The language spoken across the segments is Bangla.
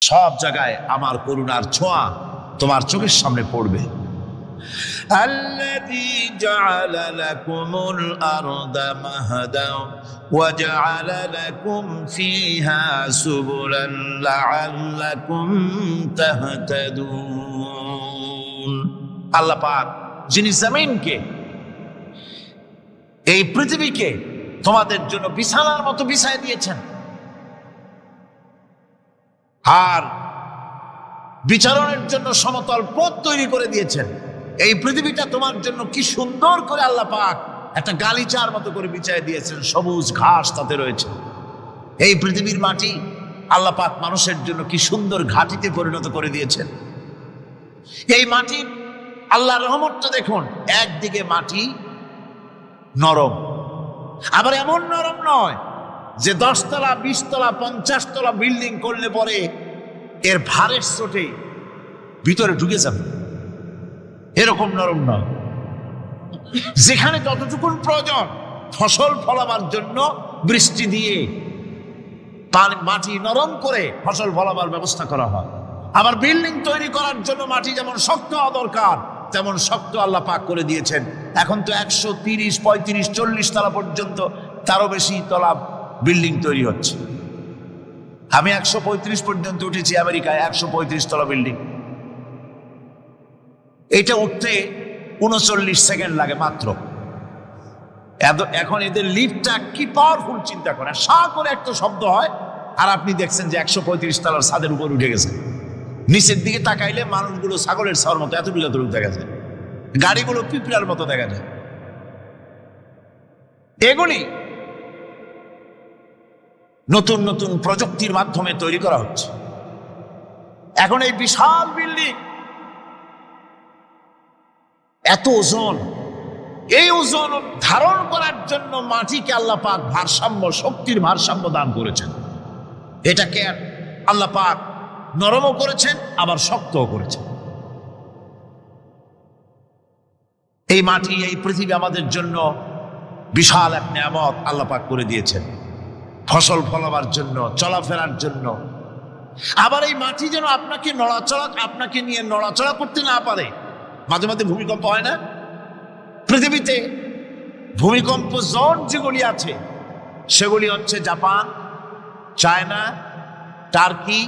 সব জায়গায় আমার করুণার ছোঁয়া তোমার চোখের সামনে পড়বে। الذي جعل لكم الأرض مهدا وجعل لكم فيها سبلا لعلكم تهتدون। আল্লাহ পাক যিনি জমিনকে, এই পৃথিবীকে তোমাদের জন্য বিছানার মতো বিছায় দিয়েছেন, আর বিচারণের জন্য সমতল পথ তৈরি করে দিয়েছেন। এই পৃথিবীটা তোমার জন্য কি সুন্দর করে আল্লাহ পাক একটা গালিচার মতো করে বিছায় দিয়েছেন, সবুজ ঘাস তাতে রয়েছে। এই পৃথিবীর মাটি আল্লাহ পাক মানুষের জন্য কি সুন্দর ঘাটিতে পরিণত করে দিয়েছেন। এই মাটি আল্লাহর রহমতটা দেখুন, একদিকে মাটি নরম, আবার এমন নরম নয় যে 10 তলা 20 তলা 50 তলা বিল্ডিং করলে পরে এর ভারের চোটে ভিতরে ঢুকে যাবে, এরকম নরম নয়। যেখানে যতটুকুন প্রয়োজন ফসল ফলাবার জন্য বৃষ্টি দিয়ে মাটি নরম করে ফসল ফলাবার ব্যবস্থা করা হয়। আবার বিল্ডিং তৈরি করার জন্য মাটি যেমন শক্ত হওয়া দরকার তেমন শক্ত আল্লাহ পাক করে দিয়েছেন। এখন তো 130, 35, 40 তলা পর্যন্ত, তারও বেশি তলা বিল্ডিং তৈরি হচ্ছে। আমি 135 পর্যন্ত উঠেছি আমেরিকায়, 135 তলা বিল্ডিং। এটা উঠতে 39 সেকেন্ড লাগে মাত্র। এখন এদের লিফটটা কি পাওয়ারফুল চিন্তা করে, সা করে একটা শব্দ হয়, আর আপনি দেখছেন যে 135 তলার ছাদের উপর উঠে গেছে। নিচের দিকে তাকাইলে মানুষগুলো ছাগলের ছাওয়ার মতো এতটুকু দেখা যায়, গাড়িগুলো পিঁপড়ার মতো দেখা যায়। এগুলি নতুন নতুন প্রযুক্তির মাধ্যমে তৈরি করা হচ্ছে। এখন এই বিশাল বিল্ডিং, এত ওজন, এই ওজন ধারণ করার জন্য মাটিকে আল্লাহ পাক ভারসাম্য, শক্তির ভারসাম্য দান করেছেন। এটাকে আল্লাহ পাক নরমও করেছেন আবার শক্তও করেছেন। এই মাটি, এই পৃথিবী আমাদের জন্য বিশাল এক নিয়ামত আল্লাহ পাক করে দিয়েছেন, ফসল ফলাবার জন্য, চলাফেরার জন্য। আবার এই মাটি যেন আপনাকে নিয়ে নড়াচড়া করতে না পারে। মাঝে মাঝে ভূমিকম্প হয় না? পৃথিবীতে ভূমিকম্প জোন যেগুলি আছে সেগুলি হচ্ছে Japan, China, turkey,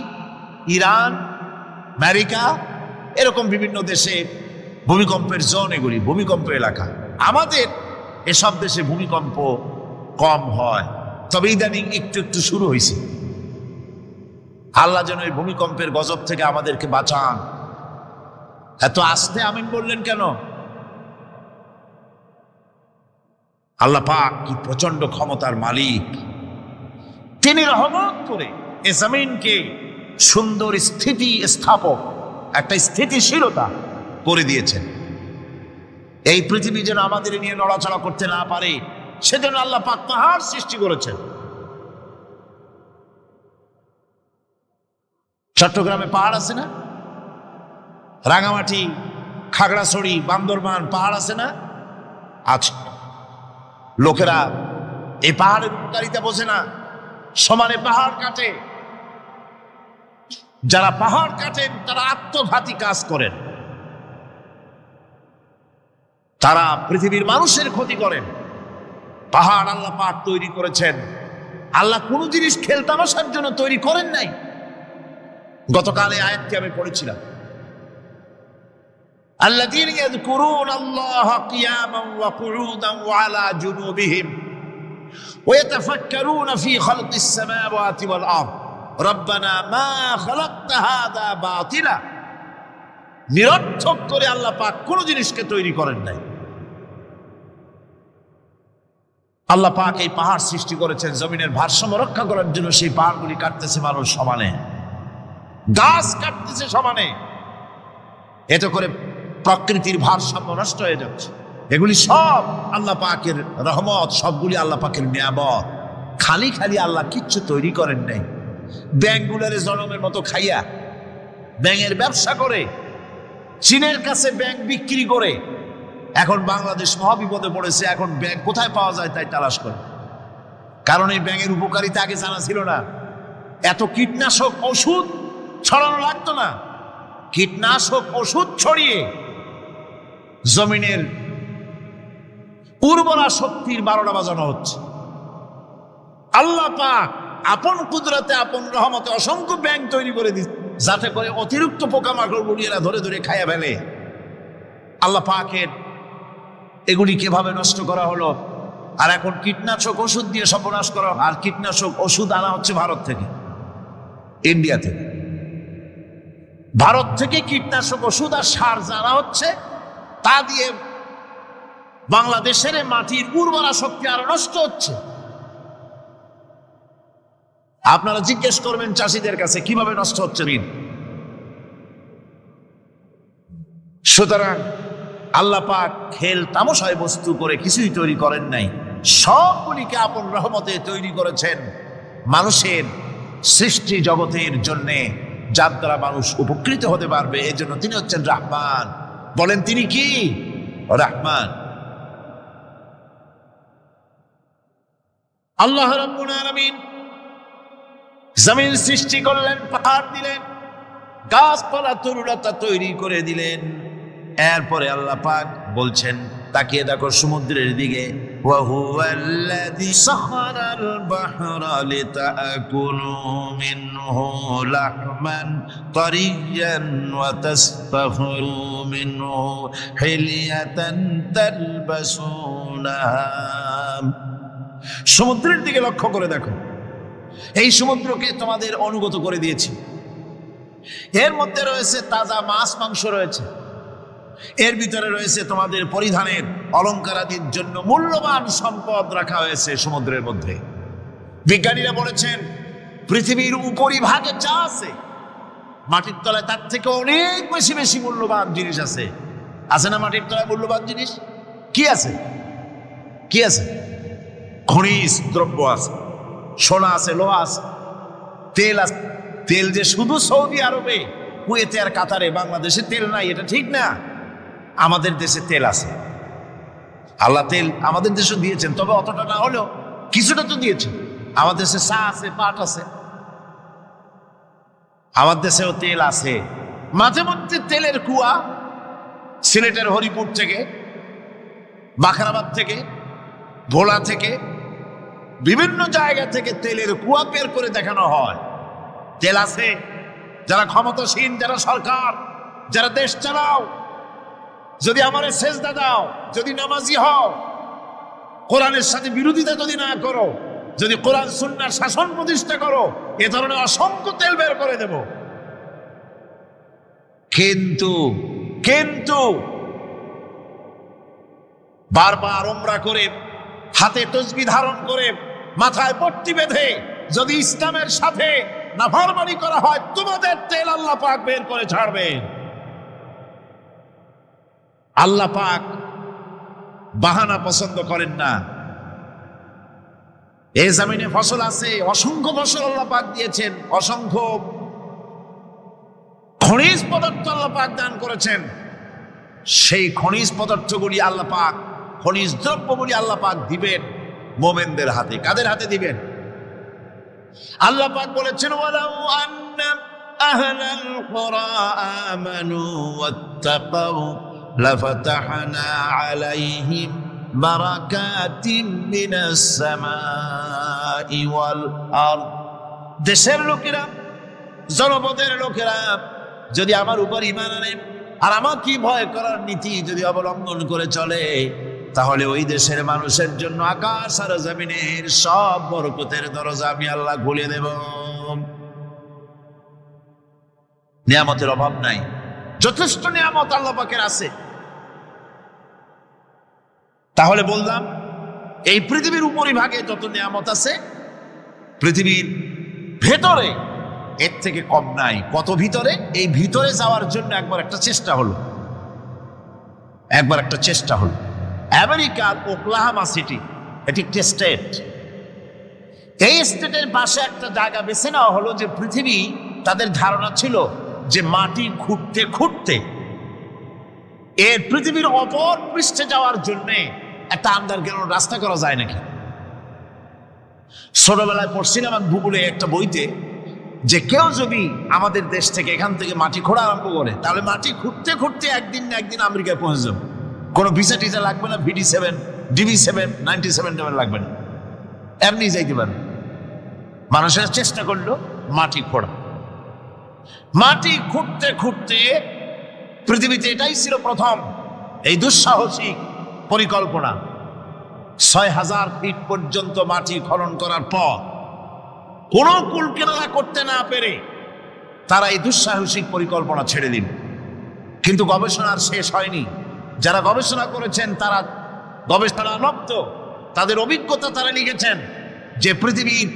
Iran, America, এরকম বিভিন্ন দেশে ভূমিকম্পের জোন, এগুলি ভূমিকম্প এলাকা। আমাদের এসব দেশে ভূমিকম্প কম হয়, তবে ইদানিং একটু একটু শুরু হয়েছে। আল্লাহ যেন এই ভূমিকম্পের গজব থেকে আমাদেরকে বাঁচান। এত আস্তে আমিন বললেন কেন? আল্লাহ পাক কি প্রচন্ড ক্ষমতার মালিক। তিনি রহমত করে এ জমিনকে সুন্দর স্থিতি স্থাপক, একটা স্থিতিশীলতা করে দিয়েছেন। এই পৃথিবী যেন আমাদের নিয়ে নড়াচড়া করতে না পারে সেজন্য আল্লাহ পাক পাহাড় সৃষ্টি করেছেন। চট্টগ্রামে পাহাড় আছে না? রাঙামাটি, খাগড়াছড়ি, বান্দরবান পাহাড় আছে না? আছে। লোকেরা এই পাহাড়ের উপকারিতা বোঝে না, সমানে পাহাড় কাটে। যারা পাহাড় কাটেন তারা আত্মঘাতী কাজ করেন, তারা পৃথিবীর মানুষের ক্ষতি করেন। পাহাড় আল্লাহ পাক তৈরি করেছেন। আল্লাহ কোন জিনিস খেলতামাশার জন্য তৈরি করেন নাই। গতকাল এই আয়াতটি আমি পড়েছিলাম, الذين يذكرون الله قياما وقعودا وعلى جنوبهم ويتفكرون في خلق السماوات والأرض ربنا ما خلقت هذا باطلا। নিরর্থক করে আল্লাহ পাক কোন জিনিসকে তৈরি করেন নাই। আল্লাহ পাক এই পাহাড় সৃষ্টি করেছেন জমিনের ভারসাম্য রক্ষা করার জন্য। সেই পাহাড়গুলি কাটতেছে মানুষ সমানে, গাছ কাটতেছে সমানে, এতে করে প্রকৃতির ভারসাম্য নষ্ট হয়ে যাচ্ছে। এগুলি সব আল্লাহ পাকের রহমত, সবগুলি আল্লাহ পাকের নিয়ামত। খালি খালি আল্লাহ কিচ্ছু তৈরি করেন নাই। ব্যাংকগুলোরে জনমের মতো খাইয়া ব্যাংকের ব্যবসা করে, চীনের কাছে ব্যাংক বিক্রি করে এখন বাংলাদেশ মহাবিপদে পড়েছে। এখন ব্যাংক কোথায় পাওয়া যায় তাই তালাশ করে, কারণ এই ব্যাংকের উপকারিতা আগে জানা ছিল না। এত কীটনাশক ওষুধ ছড়ানো লাগতো না, কীটনাশক ওষুধ ছড়িয়ে জমিনের উর্বরা শক্তির 12টা বাজানো হচ্ছে। আল্লাহ পাক আপন কুদরতে আপন রহমতে অসংখ্য ব্যাংক তৈরি করে দিচ্ছে, যাতে করে অতিরিক্ত পোকামাকড় গুলিয়েরা ধরে ধরে খাইয়া ফেলে। আল্লাহ পাকের এগুলি কিভাবে নষ্ট করা হলো। আর এখন কীটনাশক ওষুধ দিয়ে সর্বনাশ করা। আর কীটনাশক ওষুধ আনা হচ্ছে ভারত থেকে, ইন্ডিয়া থেকে। ভারত থেকে কীটনাশক ওষুধ আর সার জানা হচ্ছে, তা দিয়ে বাংলাদেশের মাটির উর্বরা শক্তি আরো নষ্ট হচ্ছে। আপনারা জিজ্ঞেস করবেন চাষিদের কাছে কিভাবে নষ্ট হচ্ছে ঋণ। সুতরাং আল্লাহ পাক খেল তামাশায় বস্তু করে কিছুই তৈরি করেন নাই, সবগুলিকে আপন রহমতে তৈরি করেছেন মানুষের সৃষ্টি জগতের জন্য, যার দ্বারা মানুষ উপকৃত হতে পারবে। এই জন্য তিনি হচ্ছেন রহমান। বলেন তিনি কি? রহমান। আল্লাহ রাব্বুল আলামিন জমিন সৃষ্টি করলেন, পাহাড় দিলেন, গাছপালা তরুলতা তৈরি করে দিলেন। এরপরে আল্লাহ পাক বলছেন, তাকিয়ে দেখো সমুদ্রের দিকে, ওয়া হুয়াল্লাযী সাখারাল বাহরা লিতাকুলু মিনহু লাহমান তারিয়ান ওয়া তাস্তাখরু মিনহু হিলিয়াতান তালবাসুনাহা। সমুদ্রের দিকে লক্ষ্য করে দেখো, এই সমুদ্রকে তোমাদের অনুগত করে দিয়েছি। এর মধ্যে রয়েছে তাজা মাছ মাংস রয়েছে, এর ভিতরে রয়েছে তোমাদের পরিধানের অলঙ্কারাদির জন্য মূল্যবান সম্পদ রাখা হয়েছে সমুদ্রের মধ্যে। বিজ্ঞানীরা বলেছেন পৃথিবীর উপরিভাগে যা আছে মাটির তলায় তার থেকে অনেক বেশি বেশি মূল্যবান জিনিস আছে। আছে না মাটির তলায় মূল্যবান জিনিস? কি আছে? কি আছে? খনিজ দ্রব্য আছে, সোনা আছে, লোহা আছে, তেল আছে। তেল যে শুধু সৌদি আরবে, কুয়েতে আর কাতারে, বাংলাদেশে তেল নাই এটা ঠিক না। আমাদের দেশে তেল আছে। আল্লাহ তেল আমাদের দেশে দিয়েছেন, তবে অতটা না হলেও কিছুটা তো দিয়েছেন। আমাদের দেশে চা আছে, পাট আছে, আমার দেশেও তেল আছে। মাঝে মধ্যে তেলের কুয়া সিলেটের হরিপুর থেকে, বাখরাবাদ থেকে, ভোলা থেকে, বিভিন্ন জায়গা থেকে তেলের কুয়া বের করে দেখানো হয়। তেল আছে। যারা ক্ষমতাসীন, যারা সরকার, যারা দেশ চালাও, যদি আমারে সেজদা দাও, যদি নামাজি হও, কোরআনের সাথে বিরোধিতা যদি না করো, যদি কোরআন সুন্নাহর শাসন প্রতিষ্ঠা করো, এ ধরনের অসংখ্য তেল বের করে দেব। কিন্তু কিন্তু বারবার উমরা করে, হাতে তসবিহ ধারণ করে, মাথায় পট্টি বেঁধে যদি ইসলামের সাথে নাফরমানি করা হয়, তোমাদের তেল আল্লাহ পাক বের করে ছাড়বেন। আল্লাহ পাক বাহানা পছন্দ করেন না। এই জমিনে ফসল আছে, অসংখ্য ফসল আল্লাহ পাক দিয়েছেন, অসংখ্য খনিজ পদার্থ আল্লাহ পাক দান করেছেন। সেই খনিজ পদার্থগুলি আল্লাহ পাক, খনিজ দ্রব্যগুলি আল্লাহ পাক দিবেন মোমেনদের হাতে। কাদের হাতে দিবেন? আল্লাহ পাক বলেছেন, ওয়ালাউ আন্না আহলাল কুরা আমানু ওয়াত্তাকাউ লাফাতাহনা আলাইহিম বারাকাতিম মিনাস সামাই ওয়াল আরদ। দেশের লোকেরা, জনপদের লোকেরা যদি আমার উপর ঈমান আনে আর আমাকে ভয় করার নীতি যদি অবলম্বন করে চলে, তাহলে ওই দেশের মানুষের জন্য আকাশ আর জমিনের সব বরকতের দরজা আমি আল্লাহ খুলে দেব। নিয়ামতের অভাব নাই, যথেষ্ট নিয়ামত আল্লাহ পাকের আছে। তাহলে বললাম, এই পৃথিবীর উপরিভাগে যত নিয়ামত আছে, পৃথিবীর ভেতরে এর থেকে কম নাই। কত ভিতরে? এই ভিতরে যাওয়ার জন্য একবার একটা চেষ্টা হলো। আমেরিকার ওকলাহামা সিটি, এটি একটি স্টেট। এই স্টেটের পাশে একটা জায়গা বেছে নেওয়া হলো, যে পৃথিবী, তাদের ধারণা ছিল যে মাটি খুঁড়তে খুঁড়তে এর পৃথিবীর অপর পৃষ্ঠে যাওয়ার জন্য একটা আন্ডারগ্রাউন্ড রাস্তা করা যায় নাকি। ছোটবেলায় পড়ছিলাম ভূগোলে একটা বইতে, যে কেউ যদি আমাদের দেশ থেকে এখান থেকে মাটি খোঁড়া আরম্ভ করে, তাহলে মাটি খুঁড়তে খুঁড়তে একদিন না একদিন আমেরিকায় পৌঁছে যাবে। কোনো ভিসা টিসা লাগবে না, VD7 DB7 97 লাগবে না, এমনি যাইতে পারবে। মানুষের চেষ্টা করলো মাটি খোঁড়া। মাটি খুঁড়তে খুঁড়তে পৃথিবীতে এটাই ছিল প্রথম এই দুঃসাহসিক পরিকল্পনা। 6000 ফিট পর্যন্ত মাটি খনন করার পর কোনো কুলকিনারা করতে না পেরে তারা এই দুঃসাহসিক পরিকল্পনা ছেড়ে দিল। কিন্তু গবেষণার শেষ হয়নি। যারা গবেষণা করেছেন তারা গবেষণালব্ধ, তাদের অভিজ্ঞতা তারা লিখেছেন যে পৃথিবীর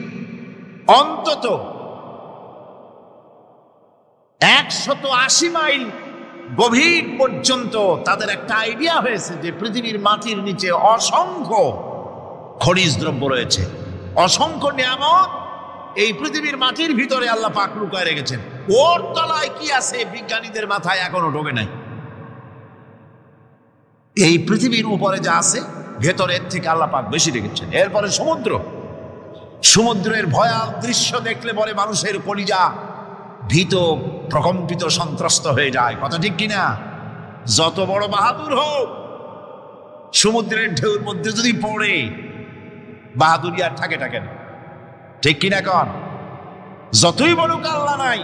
অন্তত 180 মাইল গভীর পর্যন্ত তাদের একটা আইডিয়া হয়েছে যে পৃথিবীর মাটির নিচে অসংখ্য খনিজ দ্রব্য রয়েছে, অসংখ্য নিয়ামত এই পৃথিবীর মাটির ভিতরে আল্লাহ পাক লুকায় রেখেছেন। ওর তলায় কি আছে বিজ্ঞানীদের মাথায় এখনো ঢোকে নাই। এই পৃথিবীর উপরে যা আছে ভেতরের থেকে আল্লাহ পাক বেশি রেখেছেন। এরপরে সমুদ্র, সমুদ্রের ভয়াল দৃশ্য দেখলে পরে মানুষের কলিজা ভীত, প্রকম্পিত, সন্ত্রস্ত হয়ে যায়। কথা ঠিক কিনা? যত বড় বাহাদুর হোক, সমুদ্রের ঢেউর মধ্যে যদি পড়ে, বাহাদুরি আর থাকে না। ঠিক কিনা কন? যতই বড় আল্লাহ নাই,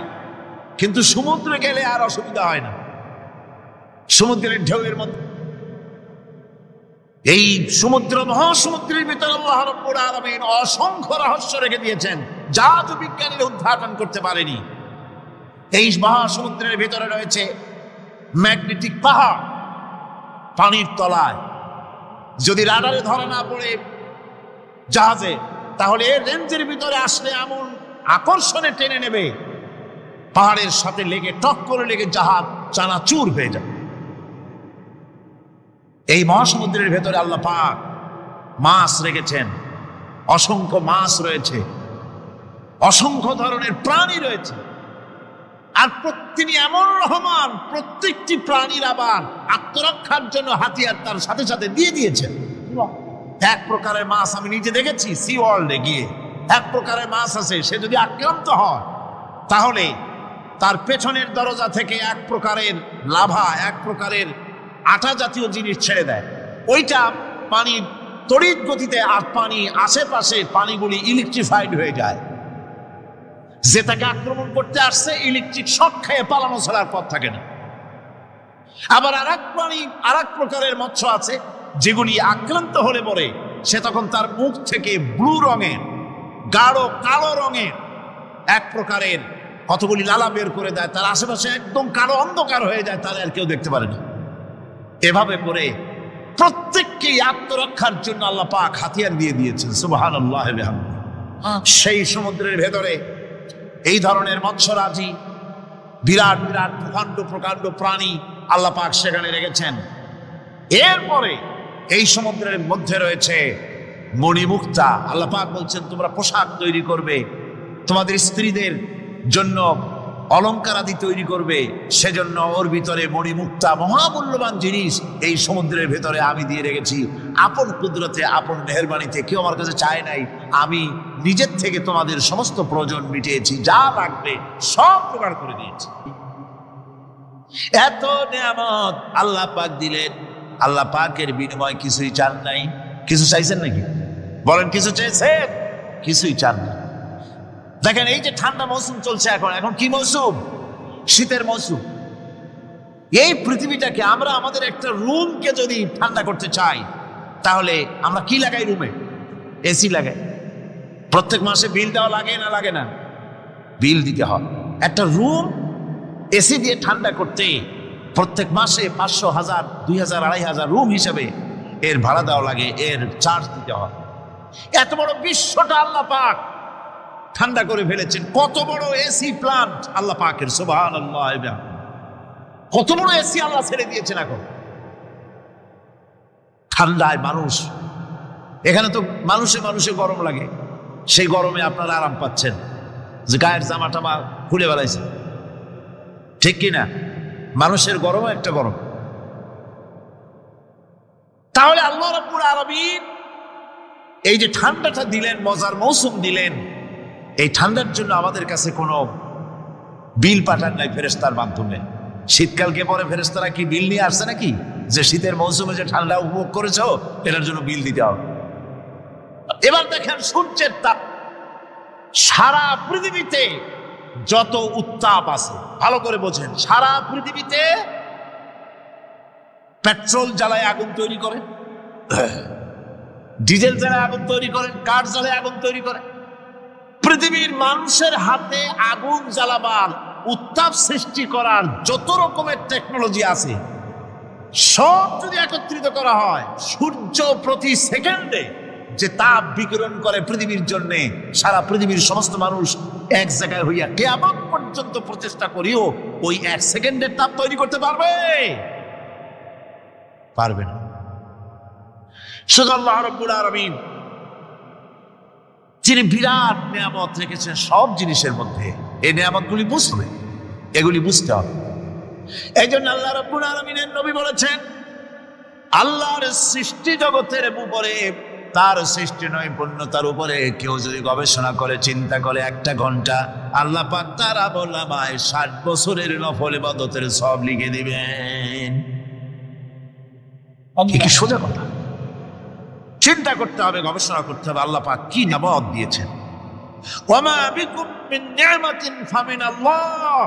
কিন্তু সমুদ্রে গেলে আর অসুবিধা হয় না। সমুদ্রের ঢেউয়ের মধ্যে, এই সমুদ্র মহাসমুদ্রের ভিতরে আল্লাহ রাব্বুল আলামিন অসংখ্য রহস্য রেখে দিয়েছেন, যা আজও বিজ্ঞানীরা উদ্ঘাটন করতে পারেনি। এই মহাসমুদ্রের ভিতরে রয়েছে ম্যাগনেটিক পাহাড় পানির তলায়। যদি রাডারে ধরা না পড়ে জাহাজে, তাহলে এর রেঞ্জের ভিতরে আসলে এমন আকর্ষণে টেনে নেবে, পাহাড়ের সাথে লেগে টক করে লেগে জাহাজ চানাচুর হয়ে যাবে। এই মহাসমুদ্রের ভেতরে আল্লাহ পাক মাছ রেখেছেন, অসংখ্য মাছ রয়েছে, অসংখ্য ধরনের প্রাণী রয়েছে। আর তিনি এমন রহমান, প্রত্যেকটি প্রাণীর আবার আত্মরক্ষার জন্য হাতিয়ার তার সাথে সাথে দিয়ে দিয়েছেন। এক প্রকারের মাছ আমি নিজে দেখেছি সি ওয়ার্ল্ডে গিয়ে, এক প্রকারের মাছ আছে, সে যদি আক্রান্ত হয় তাহলে তার পেছনের দরজা থেকে এক প্রকারের লাভা, এক প্রকারের আটা জাতীয় জিনিস ছেড়ে দেয়। ওইটা পানি তড়িৎ গতিতে, আর পানি আশেপাশে পানিগুলি ইলেকট্রিফাইড হয়ে যায়। যে তাকে আক্রমণ করতে আসছে ইলেকট্রিক শক খেয়ে পালানো ছাড়ার পথ থাকে না। আবার আর এক প্রাণী, আর এক প্রকারের মৎস্য আছে যেগুলি আক্রান্ত হলে পরে সে তখন তার মুখ থেকে ব্লু রঙের, গাঢ় কালো রঙের এক প্রকারের কতগুলি লালা বের করে দেয়, তার আশেপাশে একদম কালো অন্ধকার হয়ে যায়, তাহলে আর কেউ দেখতে পারে না। এভাবে করে প্রত্যেককেই আত্মরক্ষার জন্য আল্লাহ পাক হাতিয়ার দিয়ে দিয়েছেন। সুবহানাল্লাহ। সেই সমুদ্রের ভেতরে এই ধরনের মৎস্যরাজি, বিরাট বিরাট প্রকাণ্ড প্রকাণ্ড প্রাণী আল্লাহ পাক সেখানে রেখেছেন। এরপরে এই সমুদ্রের মধ্যে রয়েছে মণিমুক্তা। আল্লাহ পাক বলছেন তোমরা পোশাক তৈরি করবে, তোমাদের স্ত্রীদের জন্য অলংকার আদি তৈরি করবে, সেজন্য ওর ভিতরে মণিমুক্তা মহামূল্যবান জিনিস এই সমুদ্রের ভেতরে আমি দিয়ে রেখেছি। আপন কুদরতে, আপন মেহেরবানিতে, কেউ আমার কাছে চায় নাই, আমি নিজের থেকে তোমাদের সমস্ত প্রয়োজন মিটিয়েছি, যা লাগবে সব জোগাড় করে দিয়েছি। এত নিয়ামত আল্লাহ পাক দিলেন, আল্লাহ পাকের বিনিময় কিছুই চান নাই। কিছু চাইছেন নাকি? বলেন কিছু চেয়েছেন? কিছুই চান না। দেখেন এই যে ঠান্ডা মৌসুম চলছে, এখন কি মৌসুম? শীতের মৌসুম। এই পৃথিবীটাকে আমরা, আমাদের একটা রুমকে যদি ঠান্ডা করতে চাই, তাহলে আমরা কি লাগাই? রুমে এসি লাগাই। প্রত্যেক মাসে বিল দেওয়া লাগে না? লাগে না? বিল দিতে হয়। একটা রুম এসি দিয়ে ঠান্ডা করতে প্রত্যেক মাসে 500, 1000, 2000, 2500 রুম হিসাবে এর ভাড়া দেওয়া লাগে, এর চার্জ দিতে হয়। এত বড় বিশ্বটা আল্লাহ পাক ঠান্ডা করে ফেলেছেন। কত বড় এসি প্লান্ট আল্লাহ পাকের, সুবহানাল্লাহ। কত বড় এসি আল্লাহ ছেড়ে দিয়েছেন। এখন ঠান্ডায় মানুষ, এখানে তো মানুষে গরম লাগে, সেই গরমে আপনারা আরাম পাচ্ছেন, যে গায়ের জামা টামা খুলে বেড়াইছে। ঠিক কিনা? মানুষের গরমও একটা গরম। তাহলে আল্লাহ রাব্বুল আলামিন এই যে ঠান্ডাটা দিলেন, মজার মৌসুম দিলেন, এই ঠান্ডার জন্য আমাদের কাছে কোনো বিল পাঠান নাই ফেরেশতার মাধ্যমে। শীতকালকে পরে ফেরেশতারা কি বিল নিয়ে আসছে নাকি যে শীতের মৌসুমে যে ঠান্ডা উপভোগ করেছো এটার জন্য বিল দিতে হবে? এবার দেখেন সূর্যের তাপ, সারা পৃথিবীতে যত উত্তাপ আছে ভালো করে বোঝেন, সারা পৃথিবীতে পেট্রোল জ্বালায় আগুন তৈরি করে, ডিজেল জ্বালায় আগুন তৈরি করেন, কাঠ জ্বালায় আগুন তৈরি করে। পৃথিবীর মানুষের হাতে আগুন জ্বালাবার, উত্তাপ সৃষ্টি করার যত রকমের টেকনোলজি আছে সব যদি একত্রিত করা হয়, সূর্য প্রতি সেকেন্ডে যে তাপ বিকিরণ করে পৃথিবীর জন্য, সারা পৃথিবীর সমস্ত মানুষ এক জায়গায় হইয়া কিয়ামত পর্যন্ত প্রচেষ্টা করিও ওই এক সেকেন্ডের তাপ তৈরি করতে পারবে? পারবে না। শুধু আল্লাহ রাব্বুল আলামিন যিনি বিরাট নিয়ামত রেখেছেন সব জিনিসের মধ্যে, এই নিয়ামতগুলি বুঝবে, এগুলি বুঝতে হবে। এই জন্য আল্লাহ রাব্বুল আলামিনের নবী বলেছেন, আল্লাহর সৃষ্টি জগতের উপরে, তার সৃষ্টি নৈপুণ্যতার উপরে কেউ যদি গবেষণা করে, চিন্তা করে একটা ঘন্টা, আল্লাহ পাক তার আমলনামায় 60 বছরের নফল ইবাদতের সওয়াব লিখে দিবেন। কি সোজা কথা। চিন্তা করতে হবে, গবেষণা করতে হবে আল্লাহ পাক কি নিয়ামত দিয়েছেন। ওয়ামা বিকুম মিন নি'মাতিন ফামিনাল্লাহ।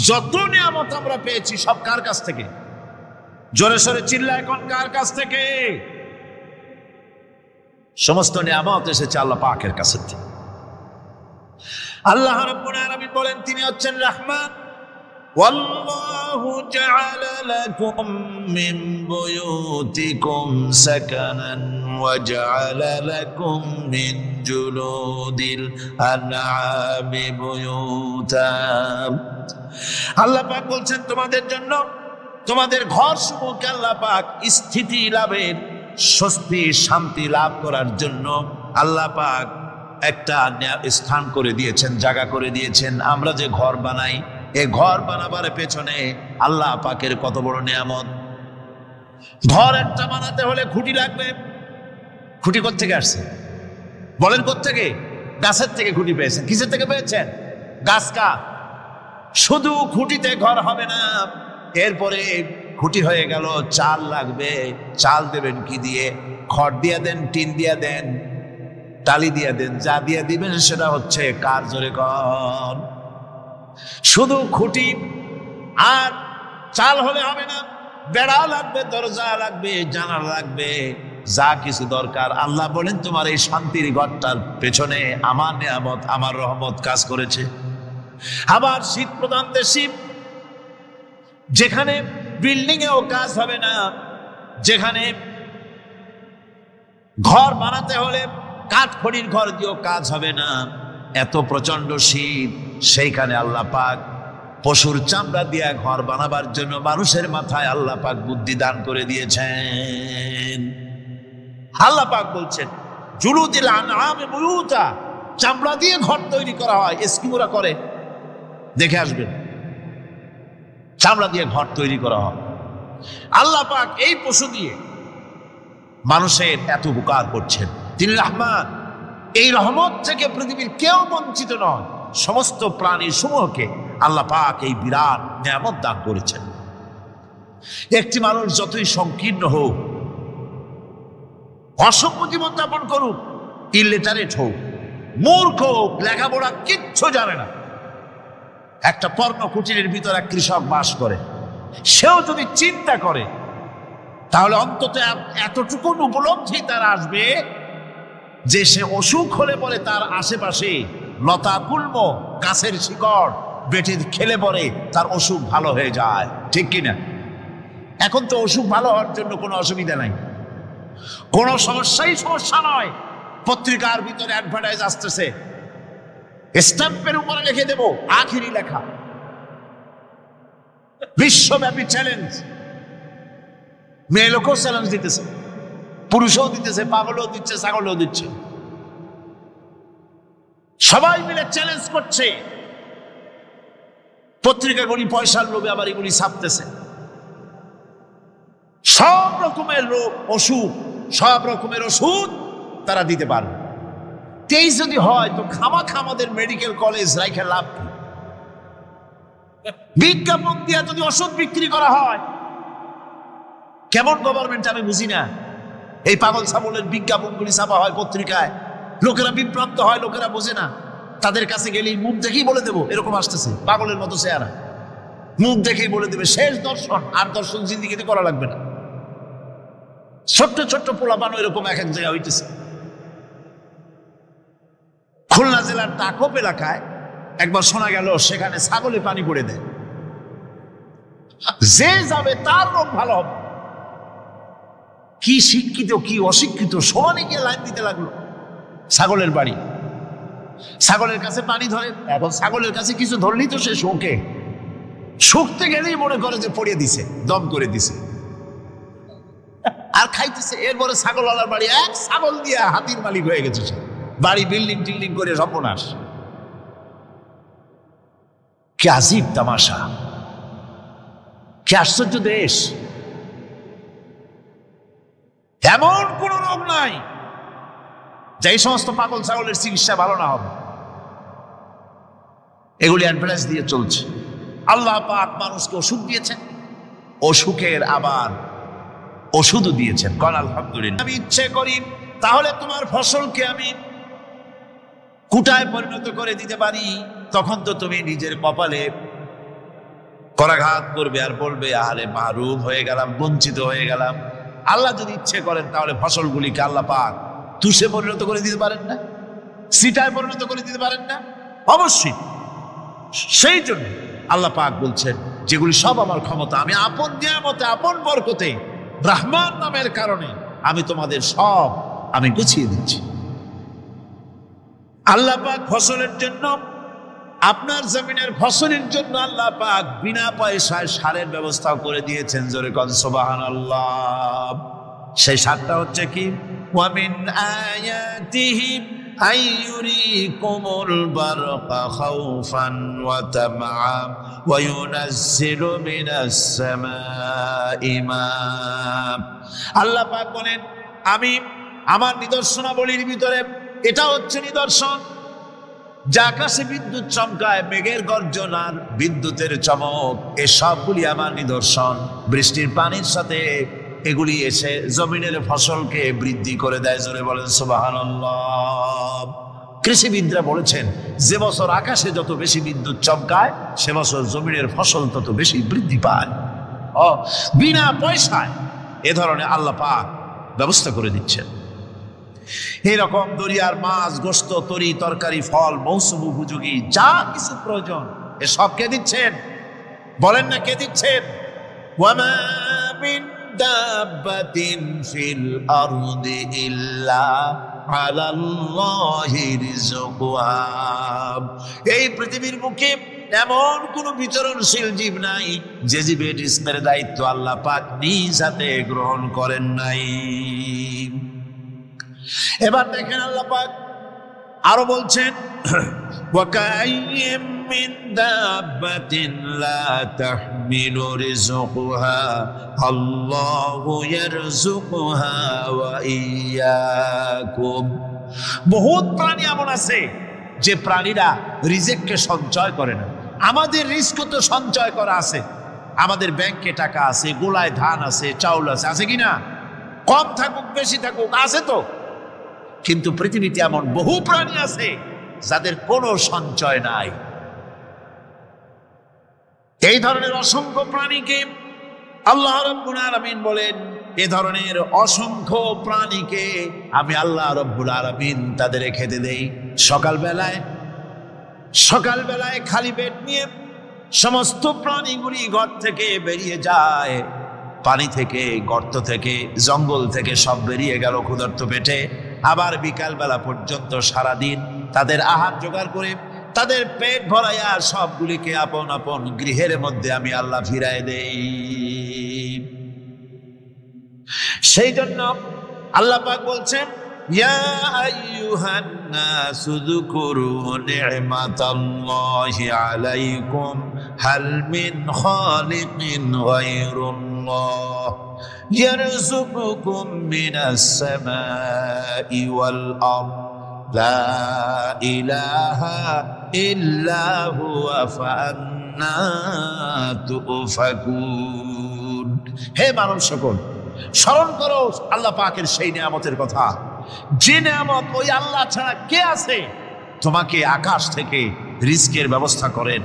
যত নিয়ামত আমরা পেয়েছি সব কার কাছ থেকে? জোরে সোরে চিল্লা এখন, কার কাছ থেকে? সমস্ত নিয়ামত এসেছে আল্লাহ পাকের কাছ থেকে। আল্লাহ রাব্বুল আলামিন বলেন তিনি হচ্ছেন রহমান। ওয়াল্লাহু জাআলা লাকুম মিন বুয়ুতিকুম সাকানান ওয়া জাআলা লাকুম মিন জুলুদিল আনআমি বুয়ুতাম। আল্লাহ পাক বলছেন তোমাদের জন্য তোমাদের ঘর সমূহকে আল্লাহ পাক স্থিতি লাভের, স্বস্তি শান্তি লাভ করার জন্য আল্লাহ পাক একটা স্থান করে দিয়েছেন, জায়গা করে দিয়েছেন। আমরা যে ঘর বানাই, এই ঘর বানাবার পেছনে আল্লাহ পাকের কত বড় নিয়ামত। ঘর একটা বানাতে হলে খুঁটি লাগবে। খুঁটি কোত্থেকে আসছে বলেন? কোত্থেকে? গাছের থেকে খুঁটি পেয়েছেন। কিসের থেকে পেয়েছেন? গাছ কা। শুধু খুঁটিতে ঘর হবে না, এরপরে খুঁটি হয়ে গেল, চাল লাগবে। চাল দেবেন কি দিয়ে? খড় দিয়া দেন, টিন দিয়া দেন, টালি দিয়া দেন, যা দিয়া দিবেন সেটা হচ্ছে কার? জোরে কর। শুধু খুঁটি আর চাল হলে হবে না, বেড়া লাগবে, দরজা লাগবে, জানালা লাগবে, যা কিছু দরকার। আল্লাহ বলেন তোমার এই শান্তির ঘরটার পেছনে আমার নিয়ামত, আমার রহমত কাজ করেছে। আবার শীত প্রধান দেশে যেখানে বিল্ডিং এও কাজ হবে না, যেখানে ঘর বানাতে হলে কাঠখড়ির ঘর দিয়েও কাজ হবে না, এত প্রচন্ড শীত, সেইখানে আল্লাহ পাক পশুর চামড়া দিয়ে ঘর বানাবার জন্য মানুষের মাথায় আল্লাহ পাক বুদ্ধি দান করে দিয়েছেন। আল্লাহ পাক বলছেন জুলুদিল আনআমি বুয়ুতা, চামড়া দিয়ে ঘর তৈরি করা হয়। এস্কিমোরা করে, দেখে আসবেন, চামড়া দিয়ে ঘর তৈরি করা হয়। আল্লাহ পাক এই পশু দিয়ে মানুষের এত উপকার করছেন। তিনি রহমান। এই রহমত থেকে পৃথিবীর কেউ বঞ্চিত নয়। সমস্ত প্রাণী সমূহকে আল্লাহ পাক এই বিরাট নিয়ামত দান করেছেন। একটি মানুষ যতই সংকীর্ণ হোক, অসভ্য জীবন যাপন করুক, ইলিটারেট হোক, মূর্খ হোক, লেখাপড়া কিচ্ছু জানে না, একটা পর্ণ কুটিরের ভিতরে এক কৃষক বাস করে, সেও যদি চিন্তা করে তাহলে অন্তত এতটুকু উপলব্ধি তার আসবে যে সে অসুখ হলে পরে তার আশেপাশে লতা গুল্ম, গাছের শিকড় বেটে খেলে পরে তার অসুখ ভালো হয়ে যায়। ঠিক কিনা? এখন তো অসুখ ভালো হওয়ার জন্য কোনো অসুবিধা নাই, কোনো সমস্যা নয়। পত্রিকার ভিতরে অ্যাডভার্টাইজ আসতেছে, স্ট্যাম্পের উপরে লিখে দেব আখিরি লেখা, বিশ্বব্যাপী চ্যালেঞ্জ। মেয়ে লোকও চ্যালেঞ্জ দিতেছে, পুরুষও দিতেছে, পাগলও দিচ্ছে, ছাগলও দিচ্ছে, সবাই মিলে চ্যালেঞ্জ করছে। পত্রিকাগুলি পয়সার লোভে আবার এগুলি ছাপতেছে। সব রকমের রোগ, অসুখ, সব রকমের ওষুধ তারা দিতে পারবে। 23 যদি হয় তো খামাখা আমাদের মেডিকেল কলেজ রাইখা লাভ কি? বিজ্ঞাপন দিয়া যদি ওষুধ বিক্রি করা হয়, কেমন গভর্নমেন্ট আমি বুঝি না। এই পাগল ছাগলের বিজ্ঞাপনগুলি ছাপা হয় পত্রিকায়, লোকেরা বিভ্রান্ত হয়, লোকেরা বোঝে না। তাদের কাছে গেলেই মুখ দেখেই বলে দেবো এরকম আসতেছে, পাগলের মতো চেহারা, মুখ দেখেই বলে দেবে শেষ দর্শন, আর দর্শন জিন্দিগিতে করা লাগবে না। ছোট্ট ছোট্ট পোলাপানো এরকম এক এক জায়গায় হইতেছে। খুলনা জেলার টাকপ এলাকায় একবার শোনা গেল সেখানে ছাগলে পানি পড়ে দেয়, যে যাবে তার রোগ ভালো হবে। কি শিক্ষিত কি অশিক্ষিত সমানে গিয়ে লাইন দিতে লাগলো। ছাগলের বাড়ি, ছাগলের কাছে পানি ধরে। এখন ছাগলের কাছে কিছু ধরলেই তো সে শোকে, শুকতে গেলেই মনে করে যে পড়িয়ে দিছে, দম করে দিছে, আর খাইতেছে। এরপরে ছাগলওয়ালার বাড়ি এক ছাগল দিয়ে হাতির মালিক হয়ে গেছে সে, বাড়ি বিল্ডিং টিল্ডিং করে সর্বনাশ। কি আজীব তামাশা, কি আশ্চর্য দেশ। এমন কোন রোগ নাই যে এই সমস্ত পাগল ছাগলের চিকিৎসা ভালো না হবে। এগুলি অ্যাডভার্টাইজ দিয়ে চলছে। আল্লাহ পাক মানুষকে ওষুধ দিয়েছেন, অসুখের আবার ওষুধও দিয়েছেন। কোন আলহামদুলিল্লাহ। আমি ইচ্ছে করি তাহলে তোমার ফসলকে আমি কুটায় পরিণত করে দিতে পারি, তখন তো তুমি নিজের কপালে করাঘাত করবে আর বলবে আহারে মাহরুম হয়ে গেলাম, বঞ্চিত হয়ে গেলাম। আল্লাহ যদি ইচ্ছে করেন তাহলে ফসলগুলিকে আল্লাহ পাক তুষে পরিণত করে দিতে পারেন না, সিটায় পরিণত করে দিতে পারেন না? অবশ্যই। সেই জন্য আল্লাহ পাক বলছেন যেগুলি সব আমার ক্ষমতা, আমি আপন নিয়ামতে আপন বরকতে রহমান নামের কারণে আমি তোমাদের সব আমি গুছিয়ে দিচ্ছি। আল্লাহ পাক ফসলের জন্য, আপনার জমিনের ফসলের জন্য আল্লাহ পাক বিনা পয়সায় সারের ব্যবস্থা করে দিয়েছেন। জোরে কোন সুবহানাল্লাহ। সেই সারটা হচ্ছে কি? ওয়া মিন আয়াতিহি আইয়ুরিকুমুল বারকা খাউফান ওয়া তামআ ওয়া ইউনাজ্জিলু মিনাস সামাই মা। আল্লাহ পাক বলেন আমি আমার নিদর্শনাবলীর ভিতরে এটা হচ্ছে নিদর্শন, যে আকাশে বিদ্যুৎ চমকায়, মেঘের গর্জন আর বিদ্যুতের চমক, এ সবগুলি আমার নিদর্শন। বৃষ্টির পানির সাথে এগুলি এসে জমিনের ফসলকে বৃদ্ধি করে দেয়। জোরে বলেন সুবহানাল্লাহ। কৃষিবিদরা বলেছেন যে বছর আকাশে যত বেশি বিদ্যুৎ চমকায় সে বছর জমিনের ফসল তত বেশি বৃদ্ধি পায়। বিনা পয়সায় এ ধরনের আল্লাহ পাক ব্যবস্থা করে দিচ্ছেন। এরকম দরিয়ার মাছ, গোশত, তরি তরকারি, ফল, মৌসুম উপযোগী যা কিছু প্রয়োজন এ সব কে দিচ্ছেন? বলেন না কে দিচ্ছেন? ওয়ামা মিন দাব্বাতিন ফিল আরদি ইল্লা আলাল্লাহি রিজকুহা। এই পৃথিবীর মুখে এমন কোন বিচরণশীল জীব নাই যে জীবের রিজকের দায়িত্ব আল্লাহ পাক নিজ হাতে গ্রহণ করেন নাই। এবার দেখেন আল্লাহ পাক আরো বলছেন ওয়াকাইয়্যিম মিন দাব্বাতিন লা তাহমিলু রিজকুহা আল্লাহু ইয়ারযুকুহা ওয়া ইয়্যাকুম। বহুত প্রাণী এমন আছে যে প্রাণীরা রিজিককে সঞ্চয় করে না। আমাদের রিস্ক তো সঞ্চয় করা আছে, আমাদের ব্যাংকে টাকা আছে, গোলায় ধান আছে, চাউল আছে, আছে কিনা? কম থাকুক বেশি থাকুক আছে তো। কিন্তু পৃথিবীতে এমন বহু প্রাণী আছে যাদের কোনো সঞ্চয় নাই। এই ধরনের অসংখ্য প্রাণীকে আল্লাহ রাব্বুল আলামিন বলেন, এ ধরনের অসংখ্য প্রাণীকে আমি আল্লাহ রাব্বুল আলামিন তাদের খেতে দেই। সকালবেলায় খালি পেট নিয়ে সমস্ত প্রাণীগুলি ঘর থেকে বেরিয়ে যায়, পানি থেকে, গর্ত থেকে, জঙ্গল থেকে সব বেরিয়ে গেল ক্ষুধার্ত পেটে। আবার বিকালবেলা পর্যন্ত সারাদিন তাদের আহার জোগাড় করে তাদের পেট ভরাইয়া সবগুলিকে আপন আপন গৃহের মধ্যে আমি আল্লাহ ফিরাই দেই। সেই জন্য আল্লাহ পাক বলছেন ইয়া আইয়ুহান নাসু যকুরু নি'মাতাল্লাহি আলাইকুম হাল মিন খালিকিন গায়রুল্লাহ ইয়ারযুকুকুম মিনাস সামাই ওয়াল আরদ লা ইলাহা ইল্লা হুয়া ফাআন্না তুফাকুন। হে মানব সকল, স্মরণ করো আল্লাহ পাকের সেই নিয়ামতের কথা, যে নিয়ামত ওই আল্লাহ ছাড়া কে আছে। তোমাকে আকাশ থেকে রিজকের ব্যবস্থা করেন,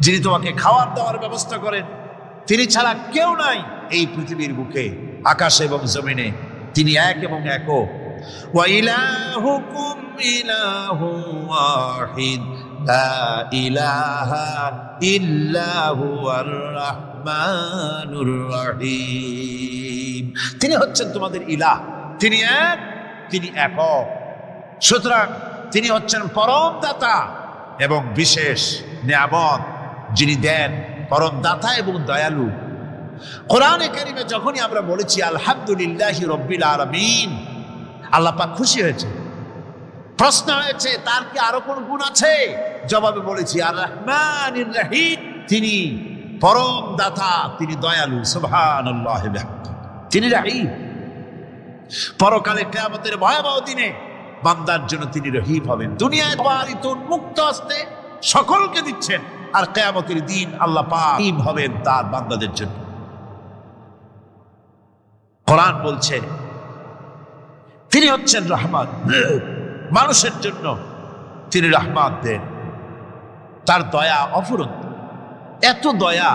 যিনি তোমাকে খাওয়ার দাওয়ার ব্যবস্থা করেন, তিনি ছাড়া কেউ নাই এই পৃথিবীর বুকে, আকাশ এবং জমিনে। তিনি এক এবং একক। ওয়া ইলাহুকুম ইলাহুন ওয়াহিদ লা ইলাহা ইল্লা হুয়ার রাহমানুর রহিম। তিনি হচ্ছেন তোমাদের ইলাহ, তিনি এক, তিনি একক। সুতরাং তিনি হচ্ছেন পরম দাতা এবং বিশেষ নিয়ামত যিনি দেন, পরম দাতা এবং দয়ালু। কোরআনে কারিমে যখনই আমরা বলেছি আলহামদুলিল্লাহি রাব্বিল আলামিন, আল্লাহ পাক খুশি হয়েছে। প্রশ্ন হয়েছে তার কি আরো কোন গুণ আছে? জবাবে বলেছি আর রহমানির রহিম, তিনি পরম দাতা, তিনি দয়ালু। সুবহানাল্লাহ, তিনি রহিম। পরকালে কিয়ামতের ভয়াবহ দিনে বান্দার জন্য তিনি রহিম হবেন। দুনিয়ায় বাড়িত উন্মুক্ত হস্তে সকলকে দিচ্ছেন, আর কিয়ামতের দিন আল্লাহ পাক রহিম হবেন তার বান্দাদের জন্য। কোরআন বলছে তিনি হচ্ছেন রহমান, মানুষের জন্য তিনি রহমত দেন। তার দয়া অফুরন্ত, এত দয়া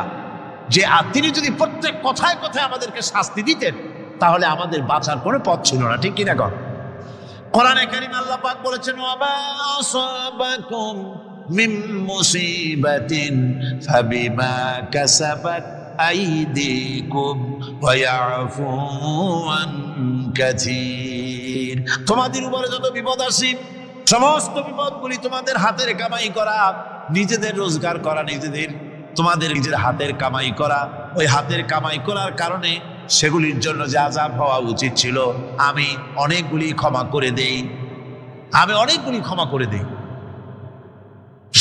যে তিনি যদি প্রত্যেক কথায় কথায় আমাদেরকে শাস্তি দিতেন তাহলে আমাদের বাঁচার কোনো পথ ছিল না, ঠিক কিনা? কোরআনে কারীমে আল্লাহ পাক বলেছেন ওয়া আসাবাকুম মিন মুসিবাতিন ফাবিমা কাসাবাত আইদিকুম ওয়া ইয়াফু আন কাসীর। তোমাদের উপরে যত বিপদ আসে, সমস্ত বিপদগুলি তোমাদের হাতের কামাই করা, নিজেদের রোজগার করা, তোমাদের নিজের হাতের কামাই করা। ওই হাতের কামাই করার কারণে সেগুলির জন্য যে আযাব হওয়া উচিত ছিল আমি অনেকগুলি ক্ষমা করে দেই,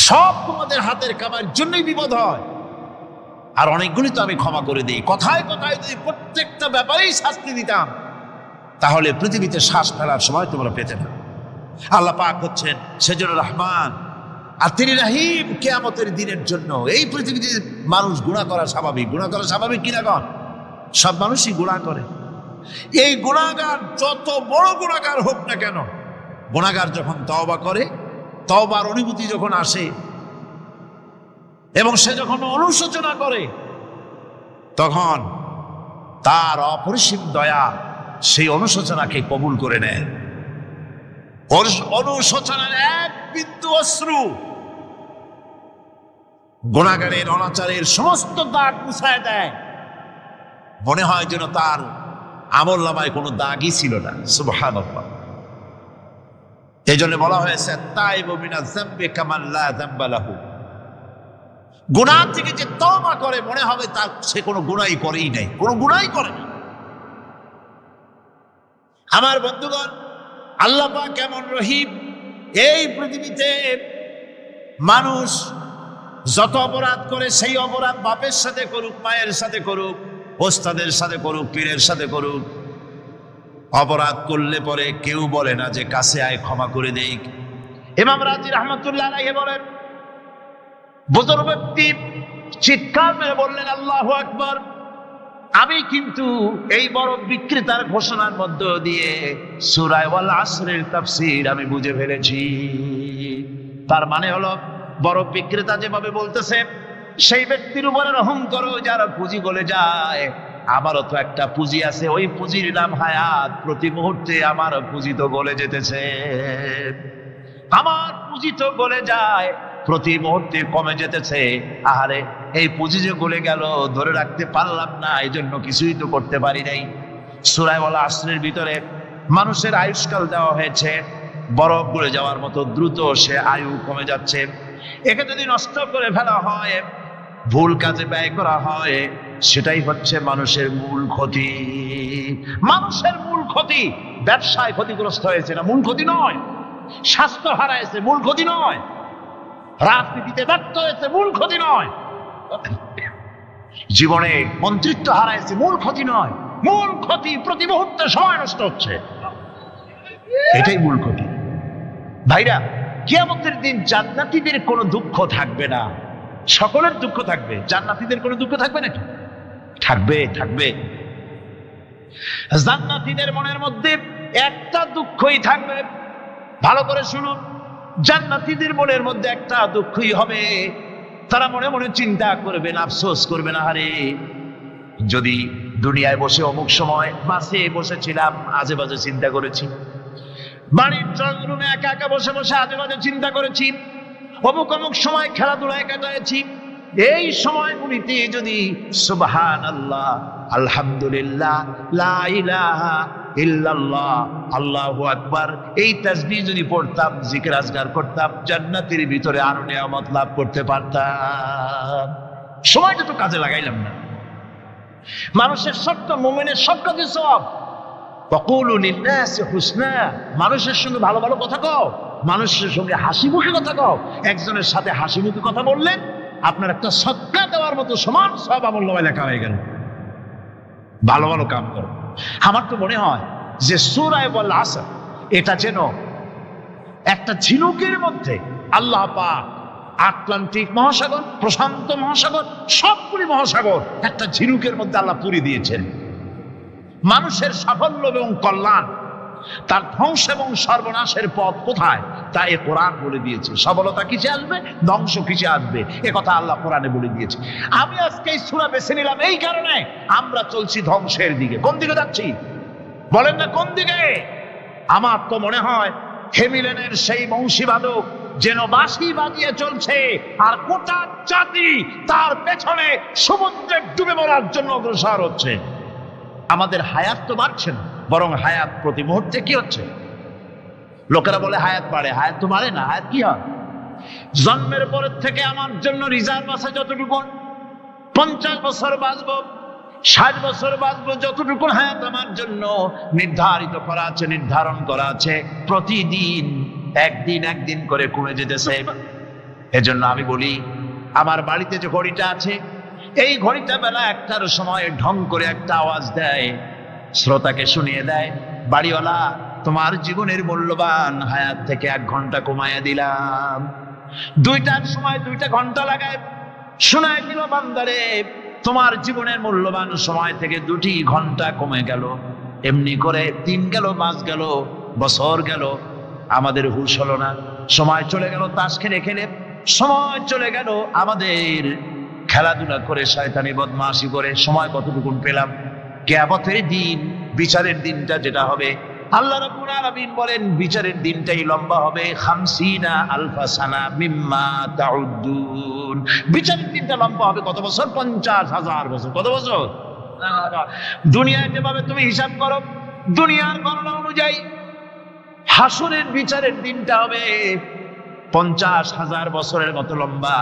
সব তোমাদের হাতের কামাইয়ের জন্যই বিপদ হয়, আর অনেকগুলি তো আমি ক্ষমা করে দিই। কথায় কথায় যদি প্রত্যেকটা ব্যাপারেই শাস্তি দিতাম তাহলে পৃথিবীতে শ্বাস ফেলার সময় তোমরা পেতে না। আল্লাহ পাক হচ্ছেন সেজন্য রহমান, আর তিনি রহিম। কিয়ামতের দিনের জন্য এই পৃথিবীতে মানুষ গুনাহ করা স্বাভাবিক, কিনা কন? সব মানুষই গুনাহ করে। এই গুনাহগার যত বড় গুনাহগার হোক না কেন, গুনাহগার যখন তওবা করে, তওবার অনুভূতি যখন আসে এবং সে যখন অনুশোচনা করে, তখন তার অপরিসীম দয়া সেই অনুশোচনাকে কবুল করে নেয়। অনুশোচনার এক বিন্দু অশ্রু গুনাহগারের অনাচারের সমস্ত দাগ মুছায় দেয়। মনে হয় যেন তার আমলনামায় কোনো দাগই ছিল না। সুবহানাল্লাহ। এই জন্য বলা হয়েছে তাইবু মিনাজ যামবি কামান লা যামবা লাহু। গুনাহ থেকে যে তওবা করে মনে হবে তার সে কোনো গুনাহই করেই নাই, কোনো গুনাহই করে না। আমার বন্ধুগণ, আল্লাহ পাক কেমন রহিম! এই পৃথিবীতে মানুষ যত অপরাধ করে, সেই অপরাধ বাপের সাথে করুক, মায়ের সাথে করুক, ওস্তাদের সাথে করুক, পীরের সাথে করুক, অপরাধ করলে পরে কেউ বলে না যে কাছে আয় ক্ষমা করে দেই। ইমাম রাজি রাহমাতুল্লাহ আলাইহি বলেন, বুজুর্গ ব্যক্তি চিৎকার মেরে বললেন আল্লাহু আকবার, আমি কিন্তু এই বড় বিক্রেতার ঘোষণার মধ্য দিয়ে সূরা ওয়াল আসরের তাফসীর আমি বুঝে ফেলেছি। তার মানে হলো বড় বিক্রেতা যেভাবে বলতেছে সেই ব্যক্তির উপরে রহম করো যার পুঁজি গলে যায়। আমারও তো একটা পুঁজি আছে, ওই পুঁজির নাম হায়াত। প্রতি মুহূর্তে আমার পুঁজি তো গলে যেতেছে, আমার পুঁজি তো গলে যায়, প্রতি মুহূর্তে কমে যেতেছে। আহারে, এই পুঁজি যে গলে গেল, ধরে রাখতে পারলাম না, এই জন্য কিছুই তো করতে পারি নাই। সূরা ওয়াল আসরের ভিতরে মানুষের আয়ুষ্কাল দেওয়া হয়েছে, বরফ গলে যাওয়ার মতো দ্রুত সে আয়ু কমে যাচ্ছে। একে যদি নষ্ট করে ফেলা হয়, ভুল কাজে ব্যয় করা হয়, সেটাই হচ্ছে মানুষের মূল ক্ষতি। মানুষের মূল ক্ষতি ব্যবসায় ক্ষতিগ্রস্ত হয়েছে না, মূল ক্ষতি নয়। স্বাস্থ্য হারাইছে, মূল ক্ষতি নয়। রাজনীতিতে ব্যর্থ হয়েছে, মূল ক্ষতি নয়। জীবনে মন্ত্রিত্ব হারাইছে, মূল ক্ষতি নয়। মূল ক্ষতি প্রতি মুহূর্তে সময় নষ্ট হচ্ছে, এটাই মূল ক্ষতি। ভাইরা, কিয়ামতের দিন জান্নাতীদের কোনো দুঃখ থাকবে না, সকলের দুঃখ থাকবে, জান্নাতীদের কোনো দুঃখ থাকবে নাকি? থাকবে, থাকবে। জান্নাতীদের মনের মধ্যে একটা দুঃখই থাকবে, ভালো করে শুনুন, জান্নাতীদের মনের মধ্যে একটা দুঃখই হবে। তারা মনে মনে চিন্তা করবেন, আফসোস করবেন, আরে যদি দুনিয়ায় বসে অমুক সময় বাসে বসেছিলাম, আজে বাজে চিন্তা করেছি, বাড়ির ড্রয়িং রুমে একা একা বসে বসে আজে বাজে চিন্তা করেছি, অমুক অমুক সময় খেলাধুলায় কাটাইছি, এই সময়গুলিতে যদি সুবহানাল্লাহ, আলহামদুলিল্লাহ, লা ইলাহা ইল্লাল্লাহ, আল্লাহু আকবার, এই তাসবিহ যদি পড়তাম, জিকির আজকার করতাম, জান্নাতের ভিতরে আরো নিয়ামত লাভ করতে পারতাম। সময়টা তো কাজে লাগাইলাম না। মানুষের সত্য, মুমিনের সব কাজে সওয়াব। ওয়াকুলু লিন্নাসি হুসনা, মানুষের সঙ্গে ভালো ভালো কথা কও, মানুষের সঙ্গে হাসি মুখে কথা কও। একজনের সাথে হাসি মুখে কথা বললেন, আপনার একটা সদকা দেওয়ার মতো সমান সওয়াব আমলনামায় লেখা হয়ে গেল। ভালো ভালো কাম করো। আমার তো মনে হয় যে সূরা ওয়াল আসর, এটা যেন একটা ঝিনুকের মধ্যে আল্লাহ পাক আটলান্টিক মহাসাগর, প্রশান্ত মহাসাগর, সবগুলি মহাসাগর একটা ঝিনুকের মধ্যে আল্লাহ পুরি দিয়েছেন। মানুষের সাফল্য এবং কল্যাণ, তার ধ্বংস এবং সর্বনাশের পথ কোথায় তা এ কোরআন বলে দিয়েছে। সফলতা কিসে আসবে, ধ্বংস কিসে আসবে, এ কথা আল্লাহ কোরআনে বলে দিয়েছে। আমি আজকে এই সূরা বেছে নিলাম এই কারণে, আমরা চলছি ধ্বংসের দিকে। কোন দিকে যাচ্ছি বলেন না, কোন দিকে? আমার তো মনে হয় হেমিলেনের সেই বংশীবাদক যেন বাঁশি বাজিয়ে চলছে, আর গোটা জাতি তার পেছনে সমুদ্রে ডুবে মরার জন্য অগ্রসর হচ্ছে। আমাদের হায়াত তো বাড়ছে না, বরং হায়াত প্রতি মুহূর্তে কি হচ্ছে? লোকেরা বলে হায়াত বাড়ে, হায়াত তো বাড়ে না। হায়াত কি হয়? জন্মের পরের থেকে আমার জন্য রিজার্ভ আছে যতটুকু, 50 বছর বাঁচবো, 60 বছর বাঁচবো, যতটুকু হায়াত আমার জন্য নির্ধারিত করা আছে, নির্ধারণ করা আছে, প্রতিদিন একদিন একদিন করে কমে যেতেছে। এজন্য আমি বলি, আমার বাড়িতে যে ঘড়িটা আছে, এই ঘড়িটা বেলা 1টার সময় ঢং করে একটা আওয়াজ দেয়, শ্রোতাকে শুনিয়ে দেয়, বাড়িওয়ালা তোমার জীবনের মূল্যবান হায়াত থেকে 1 ঘন্টা কমাইয়া দিলাম। 2টার সময় 2টা ঘন্টা লাগায় শোনায় দিল, বান্দারে তোমার জীবনের মূল্যবান সময় থেকে 2টি ঘন্টা কমে গেল। এমনি করে 3 গেল, 5 গেল, বছর গেল, আমাদের হুঁশ হলো না। সময় চলে গেল তাস খেলে খেলে, সময় চলে গেল আমাদের খেলাধুলা করে, শয়তানি বদমাশি করে। সময় কতটুকু পেলাম? কিয়ামতের দিন, বিচারের দিনটা যেটা হবে, আল্লাহ রাব্বুল আলামিন বলেন বিচারের দিনটাই লম্বা হবে 50 আলফা সানা মিম্মা তাউদ্দুন। বিচারের দিনটা লম্বা হবে কত বছর? 50,000 বছর। কত বছর? দুনিয়ায় যেভাবে তুমি হিসাব করো, দুনিয়ার গণনা অনুযায়ী হাসরের বিচারের দিনটা হবে 50,000 বছরের মতো লম্বা।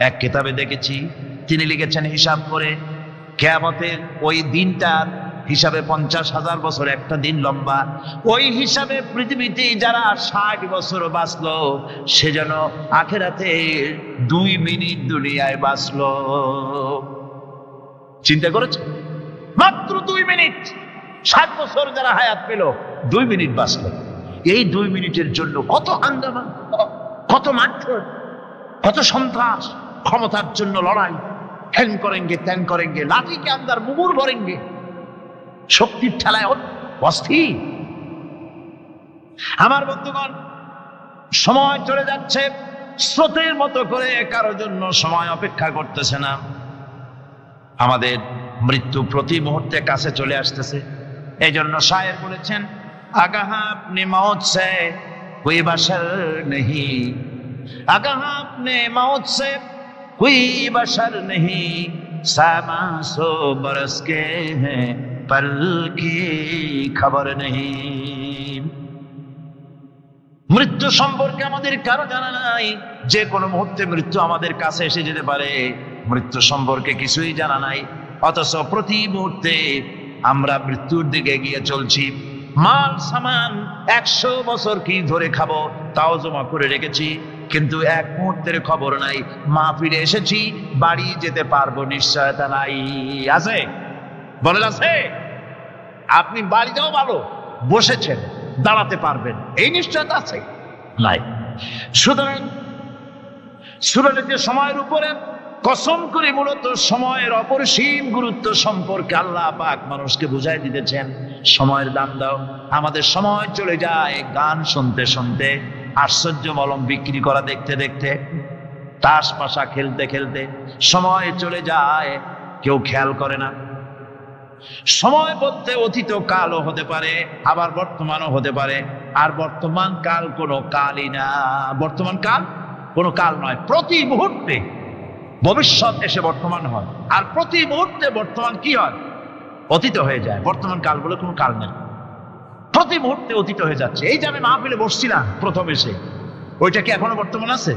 এক কিতাবে দেখেছি, তিনি লিখেছেন হিসাব করে, কিয়ামতের ওই দিনটার হিসাবে 50,000 বছর একটা দিন লম্বা। ওই হিসাবে পৃথিবীতে যারা 60 বছর বাঁচলো, সে যেন আখেরাতে 2 মিনিট দুনিয়ায় বাঁচলো। চিন্তা করেছে? মাত্র 2 মিনিট। 60 বছর যারা হায়াত পেল, 2 মিনিট বাঁচলো। এই 2 মিনিটের জন্য কত হাঙ্গামা, কত মারধর, কত সন্ত্রাস, ক্ষমতার জন্য লড়াই, হ্যান করেঙ্গে ত্যান করেঙ্গে, লাঠি কে আন্দার মুগুর ভরেঙ্গে, শক্তির ঠেলায় অস্থির। আমার বন্ধুগণ, সময় চলে যাচ্ছে স্রোতের মতো করে, কারোর জন্য সময় অপেক্ষা করতেছে না। আমাদের মৃত্যু প্রতি মুহূর্তে কাছে চলে আসতেছে। এই জন্য শায়ের বলেছেন, আগাহ আপনি মৌত সে কোই বশর নেহি, আগাহ আপনি মৌত সে কোই বশর নেহি, সামা সো বরস কে হ্যাঁ পল কি খবর নেহি। মৃত্যু সম্পর্কে আমাদের কারো জানা নাই, যে কোনো মুহূর্তে মৃত্যু আমাদের কাছে এসে যেতে পারে। মৃত্যু সম্পর্কে কিছুই জানা নাই, অথচ প্রতি মুহূর্তে আমরা মৃত্যুর দিকে এগিয়ে চলছি। মাল সামান 100 বছর কি ধরে খাবো তাও জমা করে রেখেছি, কিন্তু 1 মুহূর্তের খবর নাই। মা ফিরে এসেছি, বাড়ি যেতে পারবো নিশ্চয়তা নাই। আছে? বলেন আছে? আপনি বাড়িটাও ভালো, বসেছেন, দাঁড়াতে পারবেন, এই নিশ্চয়তা আছে? নাই। সুতরাং সূরাটিতে সময়ের উপরে কসম করে মূলত সময়ের অপরিসীম গুরুত্ব সম্পর্কে আল্লাহ পাক মানুষকে বুঝাই দিতেছেন। সময়ের দাম দাও। আমাদের সময় চলে যায় গান শুনতে শুনতে, আশ্চর্য মলম বিক্রি করা দেখতে দেখতে, তাস পাশা খেলতে খেলতে সময় চলে যায়, কেউ খেয়াল করে না। সময় বলতে অতীত কালও হতে পারে, আবার বর্তমানও হতে পারে। আর বর্তমান কাল কোনো কালই না, বর্তমান কাল কোনো কাল নয়। প্রতি মুহূর্তে ভবিষ্যৎ এসে বর্তমান হয়, আর প্রতি মুহূর্তে বর্তমান কি হয়? অতীত হয়ে যায়। বর্তমান কাল বলে কোনো কাল নেই, প্রতি মুহূর্তে অতীত হয়ে যাচ্ছে। এই যে আমি মাহফিলে বসছিলাম প্রথম এসে, ওইটা কি এখনো বর্তমান আছে?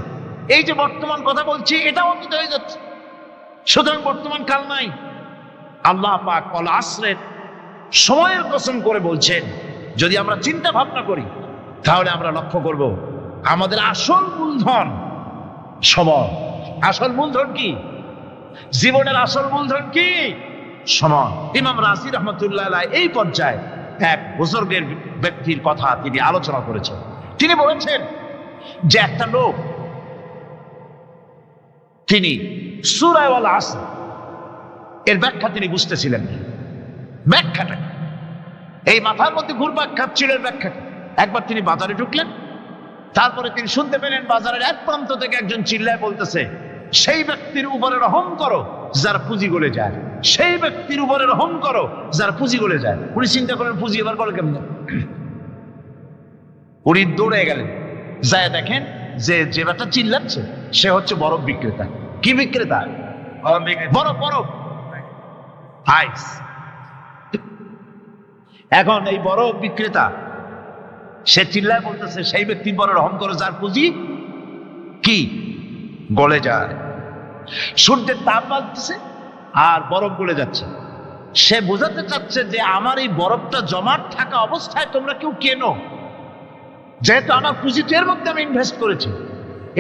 এই যে বর্তমান কথা বলছি, এটা অতীত হয়ে যাচ্ছে। সুতরাং বর্তমান কাল নাই। আল্লাহ পাক ওয়াল আসরের সময়ের কসম করে বলছেন। যদি আমরা চিন্তা ভাবনা করি তাহলে আমরা লক্ষ্য করব আমাদের আসল মূলধন সময়। আসল মূলধন কি? জীবনের আসল মূলধন কি? সময়। ইমাম রাজি রহমতুল্লাহ আলাইহি এই পর্যায়ে এক বুজুর্গের ব্যক্তির কথা তিনি আলোচনা করেছেন। তিনি বলেছেন যে একটা লোক, তিনি সূরা ওয়াল আসর এর ব্যাখ্যা তিনি বুঝতেছিলেন না। ব্যাখ্যাটা এই মাথার মধ্যে ঘুরপাক খাচ্ছিল ব্যাখ্যাটা। একবার তিনি বাজারে ঢুকলেন, তারপরে তিনি শুনতে পেলেন বাজারের এক প্রান্ত থেকে একজন চিল্লায় বলতেছে, সেই ব্যক্তির উপরে রহম করো যার পুঁজি গলে যায়, সেই ব্যক্তির উপরে রহম করো যার পুঁজি গলে যায়। উনি চিন্তা করেন পুঁজি এবার গলে কেমন। উনি দৌড়ে গেলেন, যায় দেখেন যে যে ব্যাটা চিল্লাচ্ছে সে হচ্ছে বরফ বিক্রেতা। কি বিক্রেতা? বরফ, বরফ, আইস। এখন এই বরফ বিক্রেতা সে চিল্লায় বলতেছে, সেই ব্যক্তির পরে রহম করো যার পুঁজি কি গলে যায়। সূর্যের তাপ বাড়তেছে আর বরফ গলে যাচ্ছে। সে বোঝাতে চাচ্ছে যে আমার এই বরফটা জমাট থাকা অবস্থায় তোমরা কেউ কেনো, যেহেতু আমার পুঁজিটা এর মধ্যে আমি ইনভেস্ট করেছি।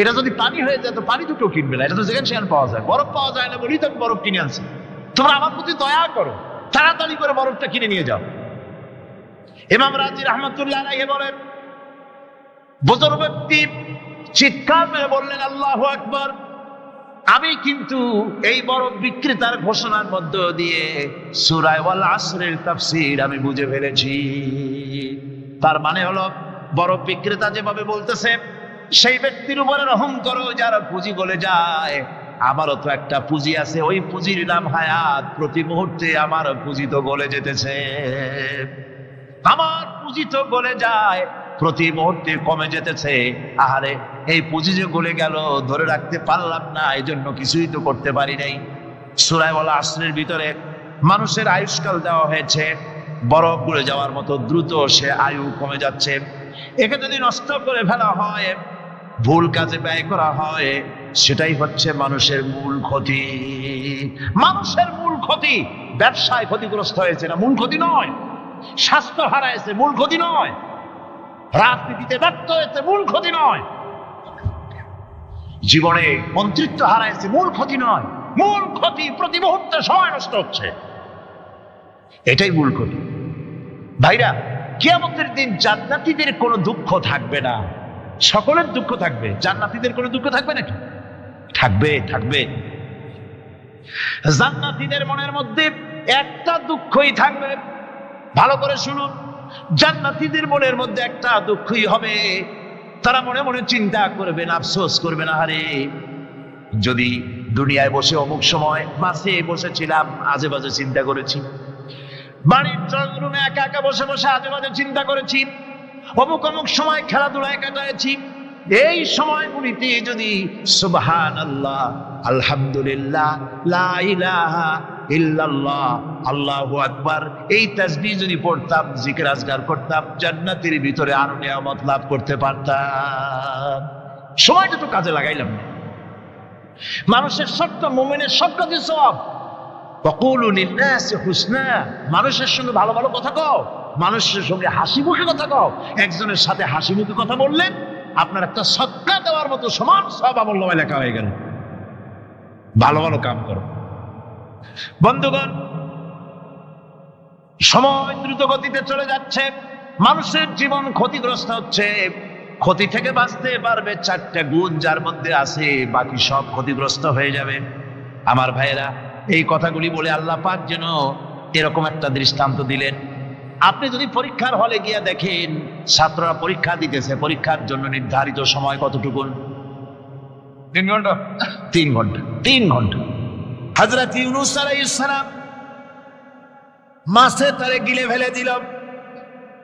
এটা যদি পানি হয়ে যায় তো পানি তো কেউ কিনবে না, এটা তো যেখানে সেখানে পাওয়া যায়। বরফ পাওয়া যায় না বলেই তো আমি বরফ কিনে আনছি। তোমরা আমার প্রতি দয়া করো, তাড়াতাড়ি করে বরফটা কিনে নিয়ে যাও। ইমাম রাজি রহমতুল্লাহ আলাইহি বলেন, বুজুর্গ ব্যক্তি চিৎকার মেরে বললেন, আল্লাহু আকবার, আমি কিন্তু এই বরফ বিক্রেতার ঘোষণার মধ্য দিয়ে সূরা ওয়াল আসরের তাফসীর আমি বুঝে ফেলেছি। তার মানে হলো বরফ বিক্রেতা যেভাবে বলতেছে সেই ব্যক্তির উপরে রহম করো যার পুঁজি গলে যায়, আমারও তো একটা পুঁজি আছে, ওই পুঁজির নাম হায়াত। প্রতি মুহূর্তে আমার পুঁজি তো গলে যেতেছে, আমার পুঁজি তো গলে যায়, প্রতি মুহূর্তে কমে যেতেছে। আহারে, এই পুঁজি যে গলে গেল ধরে রাখতে পারলাম না, এই জন্য কিছুই তো করতে পারি নাই। সূরা ওয়াল আসরের ভিতরে মানুষের আয়ুষ্কাল দেওয়া হয়েছে, বরফ গলে যাওয়ার মতো দ্রুত সে আয়ু কমে যাচ্ছে। একে যদি নষ্ট করে ফেলা হয়, ভুল কাজে ব্যয় করা হয়, সেটাই হচ্ছে মানুষের মূল ক্ষতি। মানুষের মূল ক্ষতি ব্যবসায় ক্ষতিগ্রস্ত হয়েছে না, মূল ক্ষতি নয়। স্বাস্থ্য হারাইছে, মূল ক্ষতি নয়। রাজনীতিতে ব্যর্থ হয়েছে, মূল ক্ষতি নয়। জীবনে মন্ত্রিত্ব হারাইছে, মূল ক্ষতি নয়। মূল ক্ষতি প্রতি মুহূর্তে সময় নষ্ট হচ্ছে, এটাই মূল ক্ষতি। ভাইরা, কিয়ামতের দিন জান্নাতীদের কোনো দুঃখ থাকবে না, সকলের দুঃখ থাকবে। জান্নাতীদের কোনো দুঃখ থাকবে নাকি? থাকবে, থাকবে। জান্নাতীদের মনের মধ্যে একটা দুঃখই থাকবে। ভালো করে শুনুন, জান্নাতীদের মনের মধ্যে একটা দুঃখই হবে। তারা মনে মনে চিন্তা করবেন, আফসোস করবেন, আরে যদি দুনিয়ায় বসে অমুক সময় বাসে বসেছিলাম, আজে বাজে চিন্তা করেছি, বাড়ির ড্রয়িং রুমে একা একা বসে বসে আজে বাজে চিন্তা করেছি, অমুক অমুক সময় খেলাধুলায় কাটাইছি, এই সময়গুলিতে যদি সুবহানাল্লাহ, আলহামদুলিল্লাহ, লা ইলাহা ইল্লাল্লাহ, আল্লাহু আকবার, এই তাসবিহ যদি পড়তাম, জিকির আজকার করতাম, জান্নাতের ভিতরে আরো নিয়ামত লাভ করতে পারতাম। সময়টা তো কাজে লাগাইলাম না। মানুষের সত্য, মুমিনের সব কাজে সওয়াব। ওয়াকুলু লিন-নাসি হুসনা, মানুষের সঙ্গে ভালো ভালো কথা কও, মানুষের সঙ্গে হাসি মুখে কথা কও। একজনের সাথে হাসি মুখে কথা বললেন, আপনার একটা সদকা দেওয়ার মতো সমান সওয়াব আমলনামায় লেখা হয়ে গেল। ভালো ভালো কাম করো। বন্ধুগণ, সময় দ্রুত গতিতে চলে যাচ্ছে, মানুষের জীবন ক্ষতিগ্রস্ত হচ্ছে। ক্ষতি থেকে বাঁচতে পারবে 4টা গুণ যার মধ্যে আছে, বাকি সব ক্ষতিগ্রস্ত হয়ে যাবে। আমার ভাইয়েরা, এই কথাগুলি বলে আল্লাহ পাক যেন এরকম একটা দৃষ্টান্ত দিলেন। আপনি যদি পরীক্ষার হলে গিয়ে দেখেন ছাত্ররা পরীক্ষা দিতেছে, পরীক্ষার জন্য নির্ধারিত সময় কতটুকু? 3 ঘন্টা। 3 ঘন্টা। 3 ঘন্টা। হযরত ইউনূস আলাইহিস সালাম মাছে তারে গিলে ফেলে দিল।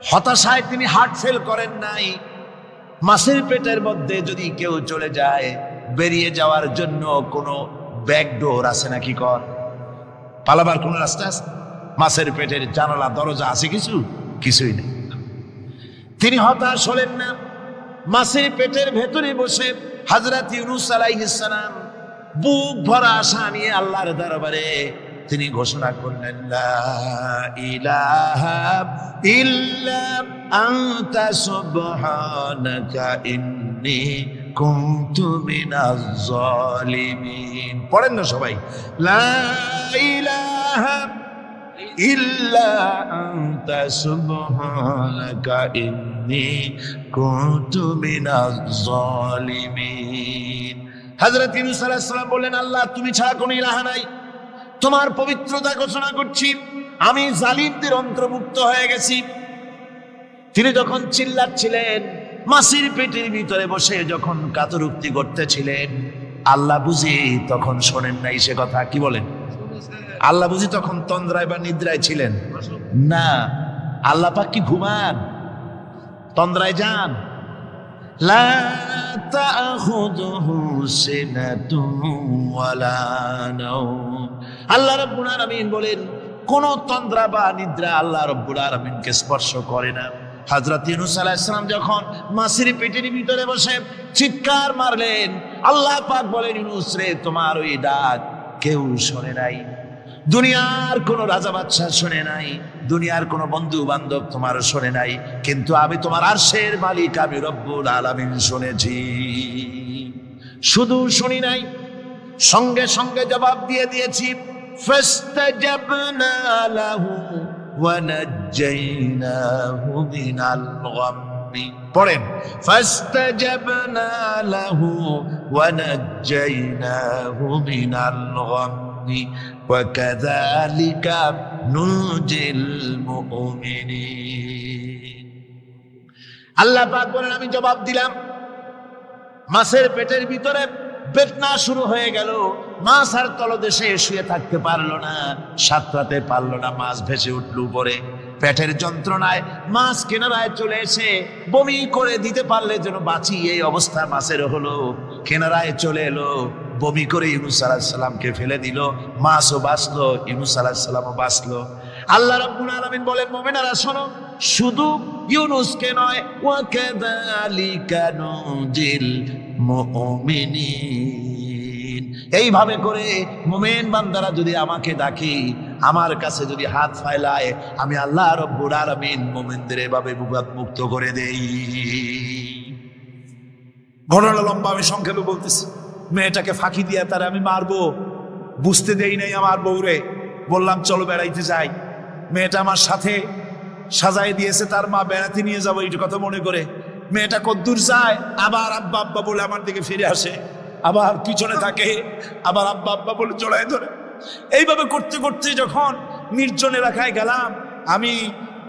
হতাশায় তিনি হার্ট ফেল করেন নাই। মাছের পেটের মধ্যে যদি কেউ চলে যায়, বেরিয়ে যাওয়ার জন্য কোনো ব্যাকডোর আছে নাকি? পালাবার কোন রাস্তা আছে? মাছের পেটের জানালা দরজা আছে কিছু? কিছুই নেই। তিনি হতাশ হলেন না। মাছের পেটের ভেতরে বসে হযরত ইউনূস আলাইহিস সালাম বুক ভরা আশা নিয়ে আল্লাহর দরবারে তিনি ঘোষণা করলেন, লা ইলাহা ইল্লা আনতা সুবহানাকা ইন্নী কুনতু মিনাজ জালিমিন। পড়েন না সবাই, লা ইলাহা ইল্লা আনতা সুবহানাকা ইন্নী কুনতু মিনাজ জালিমিন। হযরত ইউনূস আলাইহিস সালাম বললেন, আল্লাহ তুমি ছাড়া কোনো ইলাহ নাই, তোমার পবিত্রতা ঘোষণা করছি, আমি জালিমদের অন্তর্ভুক্ত হয়ে গেছি। তিনি যখন চিল্লাচ্ছিলেন, মাছের পেটের ভিতরে বসে যখন কাতরুক্তি করতেছিলেন, আল্লাহ বুঝি তখন শোনেন নাই সে কথা? কি বলেন? আল্লাহ বুঝি তখন তন্দ্রায় বা নিদ্রায় ছিলেন? না। আল্লাহ পাক কি ঘুমান? তন্দ্রায় যান? লা তাখুযুহু সিনাতুন ওয়ালা নাওম। আল্লাহ রাব্বুল আলামিন বলেন, কোন তন্দ্রা বা নিদ্রা আল্লাহ রাব্বুল আলামিনকে স্পর্শ করে না। হযরত ইউনূস আলাইহিস সালাম যখন মাছের পেটের ভিতরে বসে চিৎকার মারলেন, আল্লাহ পাক বলেন, ইউনূস রে, তোমার ওই ডাক কেউ শোনে নাই। দুনিয়ার কোন রাজা বাদশা শোনে নাই, দুনিয়ার কোন বন্ধু বান্ধব তোমার শোনে নাই, কিন্তু আমি তোমার আরশের মালিক, আমি রব্বুল আলামিন শুনেছি। শুধু শুনি নাই, সঙ্গে সঙ্গে জবাব দিয়ে দিয়েছি। ফাস্তাজাবনা লাহু ওয়া নাজ্জাইনাহু মিনাল গাম্মি। পড়েন, ফাস্তাজাবনা লাহু ওয়া নাজ্জাইনাহু মিনাল গাম্মি ওয়া কাযালিকা নুনজিল মুমিনিন। আল্লাহ পাক বলেন, আমি জবাব দিলাম। মাছের পেটের ভিতরে বেদনা শুরু হয়ে গেল। মাছ আর তলদেশে শুয়ে থাকতে পারলো না, সাঁতরাতে পারলো না, মাছ ভেসে উঠল উপরে। পেটের যন্ত্রণায় মাছ কিনারায় চলে এসে বমি করে দিতে পারলে যেন বাঁচি, এই অবস্থা মাছের হলো। কিনারায় চলে এলো, বমি করে ইউনূস আলাইহিস সালামকে ফেলে দিল। মাছও বাঁচলো, ইউনূস আলাইহিস সালামও বাঁচলো। আল্লাহ রাব্বুল আলামিন বলেন, মুমিনেরা শোনো, শুধু ইউনূসকে নয়, ওয়া কাযালিকা নুনজিল মুমিনিন। এইভাবে করে মুমিন বান্দারা যদি আমাকে ডাকে, আমার কাছে যদি হাত ফাইলায়, আমি আল্লাহ রাব্বুল আলামিন মুমিনদের এভাবে বিপদ মুক্ত করে দেই। ঘটনা লম্বা, আমি সংক্ষেপে বলতেছি। মেয়েটাকে ফাঁকি দিয়ে তারা আমি মারবো, বুঝতে দেই নাই আমার বউরে। বললাম চলো বেড়াইতে যাই। মেয়েটা আমার সাথে সাজাই দিয়েছে, তার মা বেড়াতে নিয়ে যাবো এই কথা মনে করে। মেয়েটা কদ্দূর যায়, আবার আব্বা আব্বা বলে আমার দিকে ফিরে আসে, আবার পিছনে থাকে, আবার আব্বা আব্বা বলে জড়ায় ধরে। এইভাবে করতে করতে যখন নির্জন এলাকায় গেলাম, আমি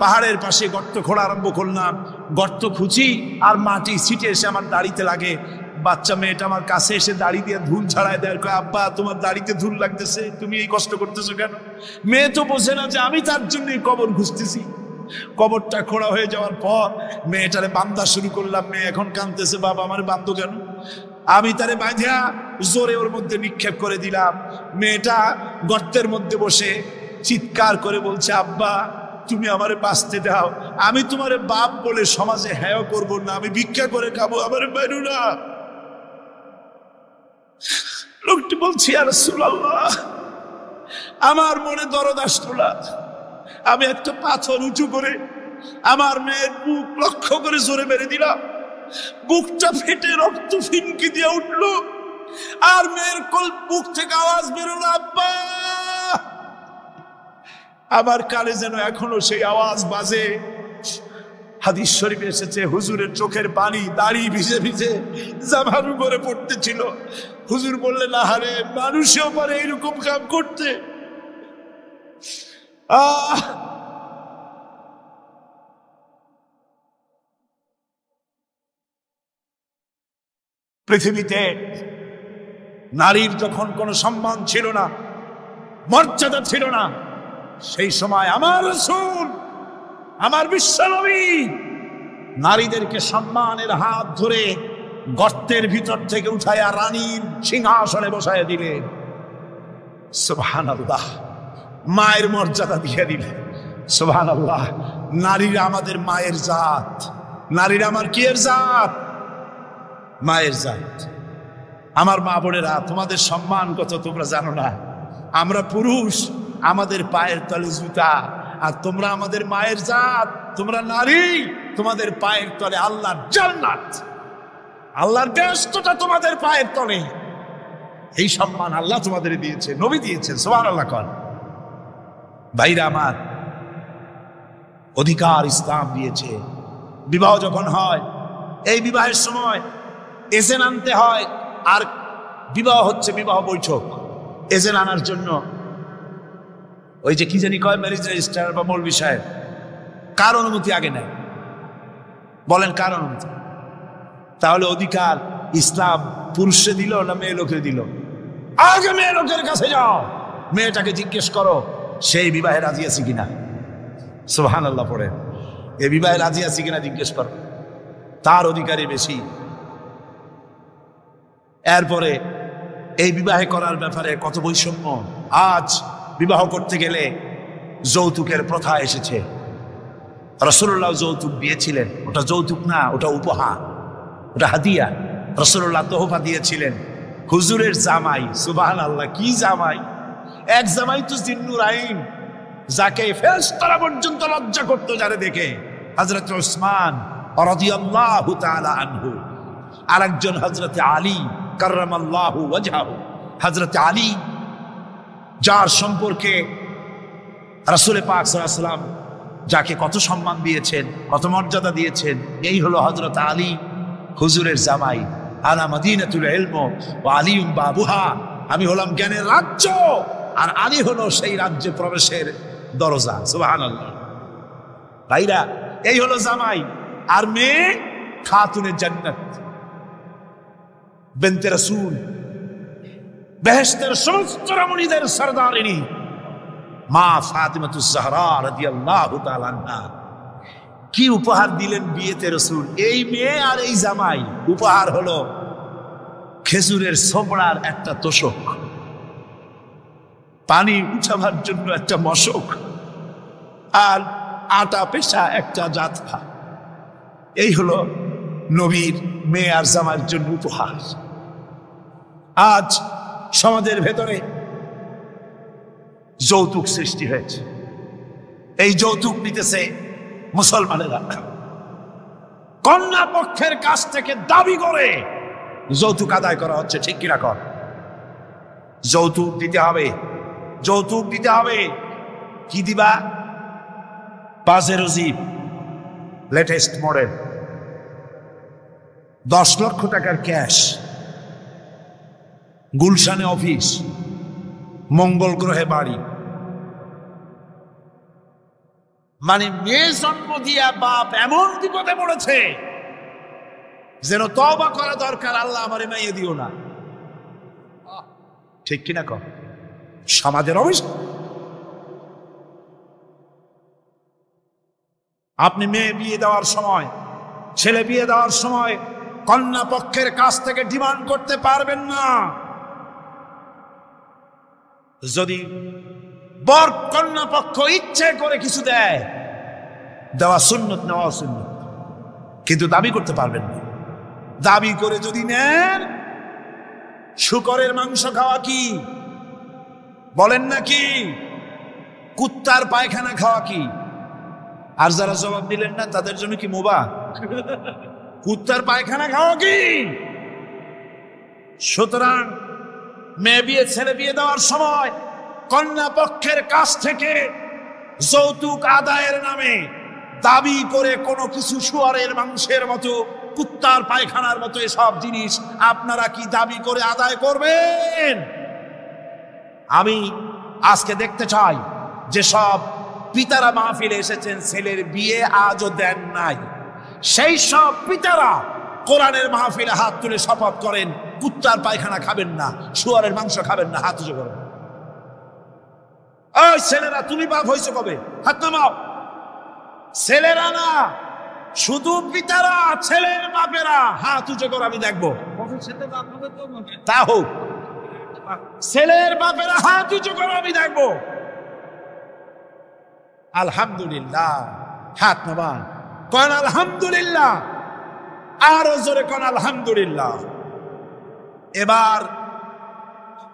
পাহাড়ের পাশে গর্ত খোঁড়া আরম্ভ করলাম। গর্ত খুঁজি আর মাটি ছিটে এসে আমার দাড়িতে লাগে। বাচ্চা মেয়েটা আমার কাছে এসে দাড়ি দিয়ে ধুল ছাড়ায় দেয়। আব্বা, তোমার দাড়িতে ধুল লাগতেছে, তুমি এই কষ্ট করতেছো কেন? মেয়ে তো বোঝে না যে আমি তার জন্য কবর খুঁজতেছি। কবরটা খোঁড়া হয়ে যাওয়ার পর মেয়েটারে বান্ধা শুরু করলাম। মেয়ে এখন কাঁদতেছে, বাবা আমার বান্ধ কেন? আমি তারে বাঁধিয়া জোরে ওর মধ্যে নিক্ষেপ করে দিলাম। মেয়েটা গর্তের মধ্যে বসে চিৎকার করে বলছে, আব্বা তুমি আমারে বাঁচতে দাও, আমি তোমারে বাপ বলে সমাজে হেয় করব না, আমি ভিক্ষা করে খাবো, আমারে বেরো না। লোকটি বলছি, ইয়া রাসূলুল্লাহ, আমার মনে দরদ আসতো না। আমি একটা পাথর উঁচু করে আমার মেয়ের বুক লক্ষ্য করে জোরে মেরে দিলাম। বুকটা ফেটে রক্ত ফিনকি দিয়ে উঠলো, আর মেয়ের বুক থেকে আওয়াজ বেরোলো, আব্বা। আমার কানে যেন এখনো সেই আওয়াজ বাজে। হাদিস শরীফে এসেছে হুজুরের চোখের পানি দাড়ি ভিজে ভিজে জামার উপরে পড়তেছিল। হুজুর বললেন, আহারে, মানুষেও পারে এরকম কাম করতে। পৃথিবীতে নারীর যখন কোনো সম্মান ছিল না, মর্যাদা ছিল না, সেই সময় আমার রাসূল, আমার বিশ্বনবী নারীদেরকে সম্মানের হাত ধরে গর্তের ভিতর থেকে উঠাইয়া রানীর সিংহাসনে বসাইয়া দিলেন। সুবহানাল্লাহ, মায়ের মর্যাদা দিয়ে দিলেন। সুবহানাল্লাহ, নারীরা আমাদের মায়ের জাত, নারীরা আমার কিয়ের জাত? মায়ের জাত। আমার মা বোনেরা, তোমাদের সম্মান কত তোমরা জানো না। আমরা পুরুষ, আমাদের পায়ের তলে জুতা, আর তোমরা আমাদের মায়ের জাত, তোমরা নারী, তোমাদের পায়ের তলে আল্লাহর জান্নাত, আল্লাহর ব্যস্ততা তোমাদের পায়ের তলে। এই সম্মান আল্লাহ তোমাদের দিয়েছে, নবী দিয়েছেন। সুবহানাল্লাহ কর। ভাইরা আমার, অধিকার ইসলাম দিয়েছে। বিবাহ যখন হয়, এই বিবাহের সময় এজেন্ট আনতে হয়। আর বিবাহ হচ্ছে বিবাহ বৈঠক। এজেন্ট আনার জন্য ওই যে কি জানি কয়, ম্যারেজ রেজিস্ট্রার বা মৌলবি সাহেব, কার অনুমতি আগে নেয়? বলেন কার অনুমতি? তাহলে অধিকার ইসলাম পুরুষে দিল না মেয়ে লোকের দিল? আগে মেয়ে লোকের কাছে যাও, মেয়েটাকে জিজ্ঞেস করো সেই বিবাহে রাজি আছে কিনা। সুবহানাল্লাহ পড়ে, এই বিবাহে রাজি আছে কিনা জিজ্ঞেস করো, তার অধিকারই বেশি। এরপরে এই বিবাহে করার ব্যাপারে কত বৈষম্য। আজ বিবাহ করতে গেলে যৌতুকের প্রথা এসেছে। রাসূলুল্লাহ যৌতুক দিয়েছিলেন, ওটা যৌতুক না, ওটা উপহার, ওটা হাদিয়া। রাসূলুল্লাহ তোহফা দিয়েছিলেন হুজুরের জামাই। সুবহানাল্লাহ, কি জামাই! এক জামাই তো জিন্নুর আইন, যাকে ফেরেশতারা পর্যন্ত লজ্জা করতো যারে দেখে, হযরত উসমান রাদিয়াল্লাহু তাআলা আনহু। আরেকজন হযরত আলী কাররামাল্লাহু ওয়াজহাহু। হযরত আলী, যার সম্পর্কে রাসূল পাক সাল্লাল্লাহু আলাইহি ওয়াসাল্লাম যাকে কত সম্মান দিয়েছেন, কত মর্যাদা দিয়েছেন, এই হলো হযরত আলী, হুজুরের জামাই। আনা মাদিনাতুল ইলম ওয়া আলিয়ুম বাবুহা। আমি হলাম জ্ঞানের রাজ্য, আর আলী হলো সেই রাজ্যে প্রবেশের দরজা। সুবহানাল্লাহ। ভাইরা, এই হলো জামাই। আর মেয়ে খাতুনে জান্নাত, বিনতে রাসূল, বেহেশতের সমস্ত রমণীদের সরদারিনী মা ফাতিমাতুজ জাহরা রাদিয়াল্লাহু তাআলা আনহা। কি উপহার দিলেন বিয়েতে রাসূল! এই মেয়ে আর এই জামাই। উপহার হলো খেজুরের ছোবড়ার একটা তোষক, পানি উঠাবার জন্য একটা মশক, আর আটা পেশা একটা জাতফা। এই হলো নবীর মেয়ে আর জামাইয়ের জন্য উপহার। আজ সমাজের ভেতরে যৌতুক সৃষ্টি হয়েছে। এই যৌতুক নিতেছে মুসলমানেরা। কন্যা পক্ষের কাছ থেকে দাবি করে যৌতুক আদায় করা হচ্ছে। ঠিক কিনা কর? যৌতুক দিতে হবে, যৌতুক দিতে হবে। কি দিবা? পাজেরো জিপ, লেটেস্ট মডেল, 10 লক্ষ টাকার ক্যাশ, গুলশানে অফিস, মঙ্গল গ্রহে বাড়ি। মানে মেয়ে জন্ম দিয়া বাপ এমন বিপদে পড়েছে যেন তওবা করা দরকার, আল্লাহ আমারে মাইয়ে দিও না। ঠিক কিনা কর? সমাজের অবস্থা। আপনি মেয়ে বিয়ে দেওয়ার সময়, ছেলে বিয়ে দেওয়ার সময় কন্যা পক্ষের কাছ থেকে ডিমান্ড করতে পারবেন না। যদি বর কন্যা পক্ষ ইচ্ছে করে কিছু দেয়, দেওয়া সুন্নত, নেওয়া সুন্নত, কিন্তু দাবি করতে পারবেন না। দাবি করে যদি নেন, শুকরের মাংস খাওয়া কি? বলেন নাকি কুত্তার পায়খানা খাওয়া কি? আর যারা জবাব দিলেন না তাদের জন্য কি মুবাহ? কুত্তার পায়খানা খাওয়া কি? সুতরাং মেয়ে বিয়ে, ছেলে বিয়ে দেওয়ার সময় কন্যা পক্ষের কাছ থেকে যৌতুক আদায়ের নামে দাবি করে কোনো কিছু শুয়ারের মাংসের মতো, কুত্তার পায়খানার মতো এসব জিনিস আপনারা কি দাবি করে আদায় করবেন? আমি আজকে দেখতে চাই যে সব পিতারা মাহফিলে এসেছেন, ছেলের বিয়ে আজও দেন নাই, সেই সব পিতারা কোরআনের মাহফিলে হাত তুলে শপথ করেন কুত্তার পায়খানা খাবেন না, শুয়ারের মাংস খাবেন না। হাত উঁচু করেন। ওই ছেলেরা, তুমি বাপ হয়েছে কবে? হাত নামাও। ছেলেরা না, শুধু পিতারা, ছেলের বাপেরা হাত উঁচু করে আমি দেখবো। তা হোক, ছেলের বাপেরা হাত উঁচু করে আমি দেখবো। আলহামদুলিল্লাহ, হাত নামান, কোন আলহামদুলিল্লাহ, আরো জোরে কোন আলহামদুলিল্লাহ। এবার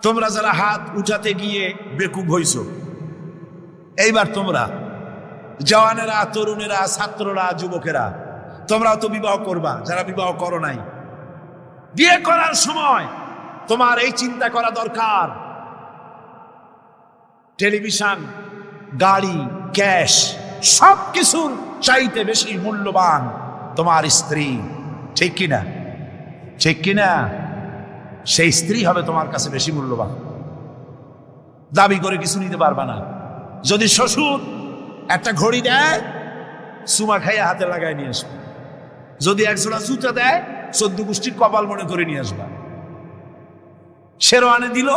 তোমরা যারা হাত উঠাতে গিয়ে বেকুব হইছ, এইবার তোমরা জওয়ানেরা, তরুণেরা, ছাত্ররা, যুবকেরা, তোমরাও তো বিবাহ করবা, যারা বিবাহ করো নাই। বিয়ে করার সময় তোমার এই চিন্তা করা দরকার, টেলিভিশন, গাড়ি, ক্যাশ, সবকিছুর চাইতে বেশি মূল্যবান তোমার স্ত্রী। ঠিক কিনা? ঠিক কিনা? সেই স্ত্রী হবে তোমার কাছে বেশি মূল্যবান। দাবি করে কিছু নিতে পারবা না। যদি শ্বশুর একটা ঘড়ি দেয়, সুমা খাইয়া হাতে লাগায় নিয়ে আসবে। যদি একজোড়া জুতা দেয়, 14 গোষ্ঠীর কপাল মনে করে নিয়ে আসবা। শেরওয়ানি দিল,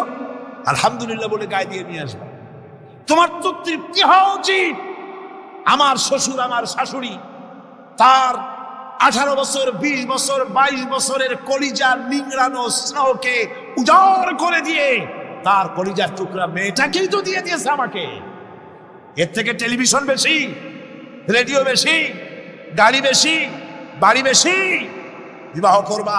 আলহামদুলিল্লাহ বলে গায়ে দিয়ে নিয়ে আসবা। তোমার তো তৃপ্তি হওয়া উচিত। আমার শ্বশুর, আমার শাশুড়ি, তার 18 বছর, 20 বছর, 22 বছরের কলিজার নিংড়ানো স্নেহকে উজাড় করে দিয়ে তার কলিজার টুকরা মেয়েটাকেই তো দিয়ে দিয়েছে আমাকে। এর থেকে টেলিভিশন বেশি, রেডিও বেশি, গাড়ি বেশি, বাড়ি বেশি? বিবাহ করবা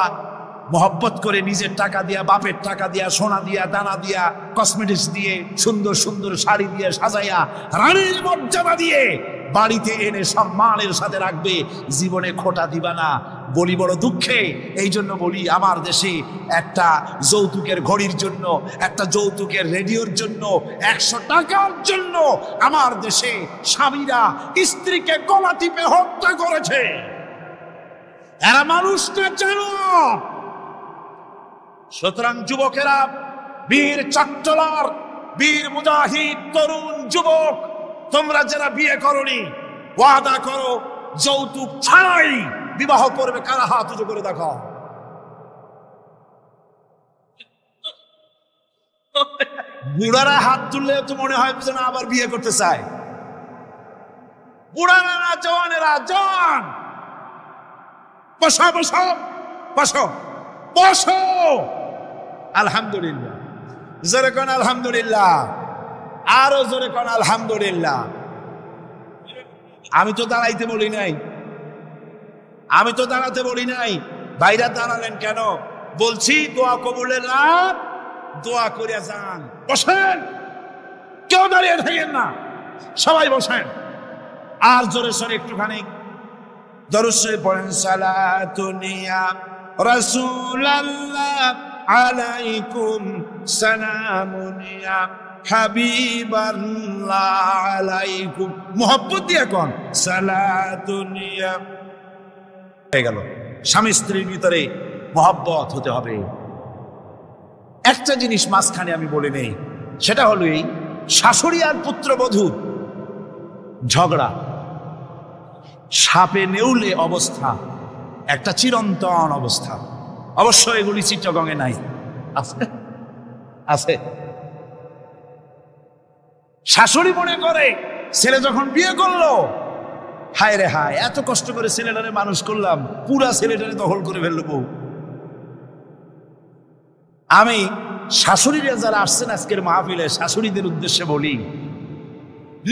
মহব্বত করে, নিজের টাকা দিয়া, বাপের টাকা দিয়া, সোনা দিয়া, দানা দিয়া, কসমেটিক্স দিয়ে, সুন্দর সুন্দর শাড়ি দিয়ে সাজাইয়া, রানীর মর্যাদা দিয়ে বাড়িতে এনে সম্মানের সাথে রাখবে। জীবনে খোটা দিবা না। বলি বড় দুঃখে, এই জন্য বলি, আমার দেশে একটা যৌতুকের ঘড়ির জন্য, একটা যৌতুকের রেডিওর জন্য, 100 টাকার জন্য আমার দেশে স্বামীরা স্ত্রীকে গলা টিপে হত্যা করেছে। এরা মানুষটা জানো। সুতরাং যুবকেরা, বীর চট্টলার, বীর মুজাহিদ, তরুণ যুবক, তোমরা যারা বিয়ে করনি, ওয়াদা করো যৌতুক ছাড়াই বিবাহ করবে। কারা হাত উঁচু করে দেখো। বুড়ারা হাত তুললে তো মনে হয় যেন আবার বিয়ে করতে চায়। বুড়ারা না, জওয়ানেরা, জওয়ান, বসো বসো বসো বসো। আলহামদুলিল্লাহ, জোরে কোন আলহামদুলিল্লাহ, আরো জোরে কোন আলহামদুলিল্লাহ। আমি তো দাঁড়াইতে বলি নাই, আমি তো দাঁড়াতে বলি নাই। বাইরে দাঁড়ালেন কেন? বলছি দোয়া কবুলের লাভ, দোয়া করিয়া যান। বসেন, কেউ দাঁড়িয়ে থাকেন না, সবাই বসেন। আর জোরে সোরে একটুখানি দরুদ শরীফ পড়েন। সালাতুনিয়া রাসূলুল্লাহ আলাইকুম সালামুনিয়া হাবিবাল্লাহ আলাইকুম। মোহব্বত দিয়ে কোন সালাতুনিয়া হয়ে গেল। স্বামী স্ত্রীর ভিতরে মোহব্বত হতে হবে। একটা জিনিস মাঝখানে আমি বলে নেই, সেটা হলো এই শাশুড়ি আর পুত্রবধূর ঝগড়া, সাপে নেউলে অবস্থা, একটা চিরন্তন অবস্থা। অবশ্য এগুলি চিত্তগঙ্গে নাই, আছে আছে। শাশুড়ি মনে করে ছেলে যখন বিয়ে করলো, হায় রে হায়, এত কষ্ট করে ছেলেটারে মানুষ করলাম, পুরা ছেলেটারে দখল করে ফেললো বউ। আমি শাশুড়িরা যারা আসছেন আজকের মাহফিলে, শাশুড়িদের উদ্দেশ্যে বলি,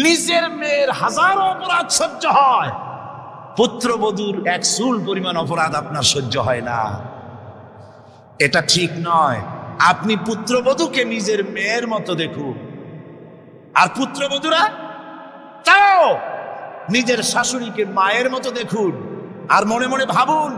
নিজের মেয়ের হাজারো অপরাধ সহ্য হয়, পুত্রবধূর এক চুল পরিমাণ অপরাধ আপনার সহ্য হয় না। এটা ঠিক নয়। আপনি পুত্রবধূকে নিজের মেয়ের মতো দেখুন, আর পুত্রবধূরা তাও নিজের শাশুড়িকে মায়ের মতো দেখুন। আর মনে মনে ভাবুন,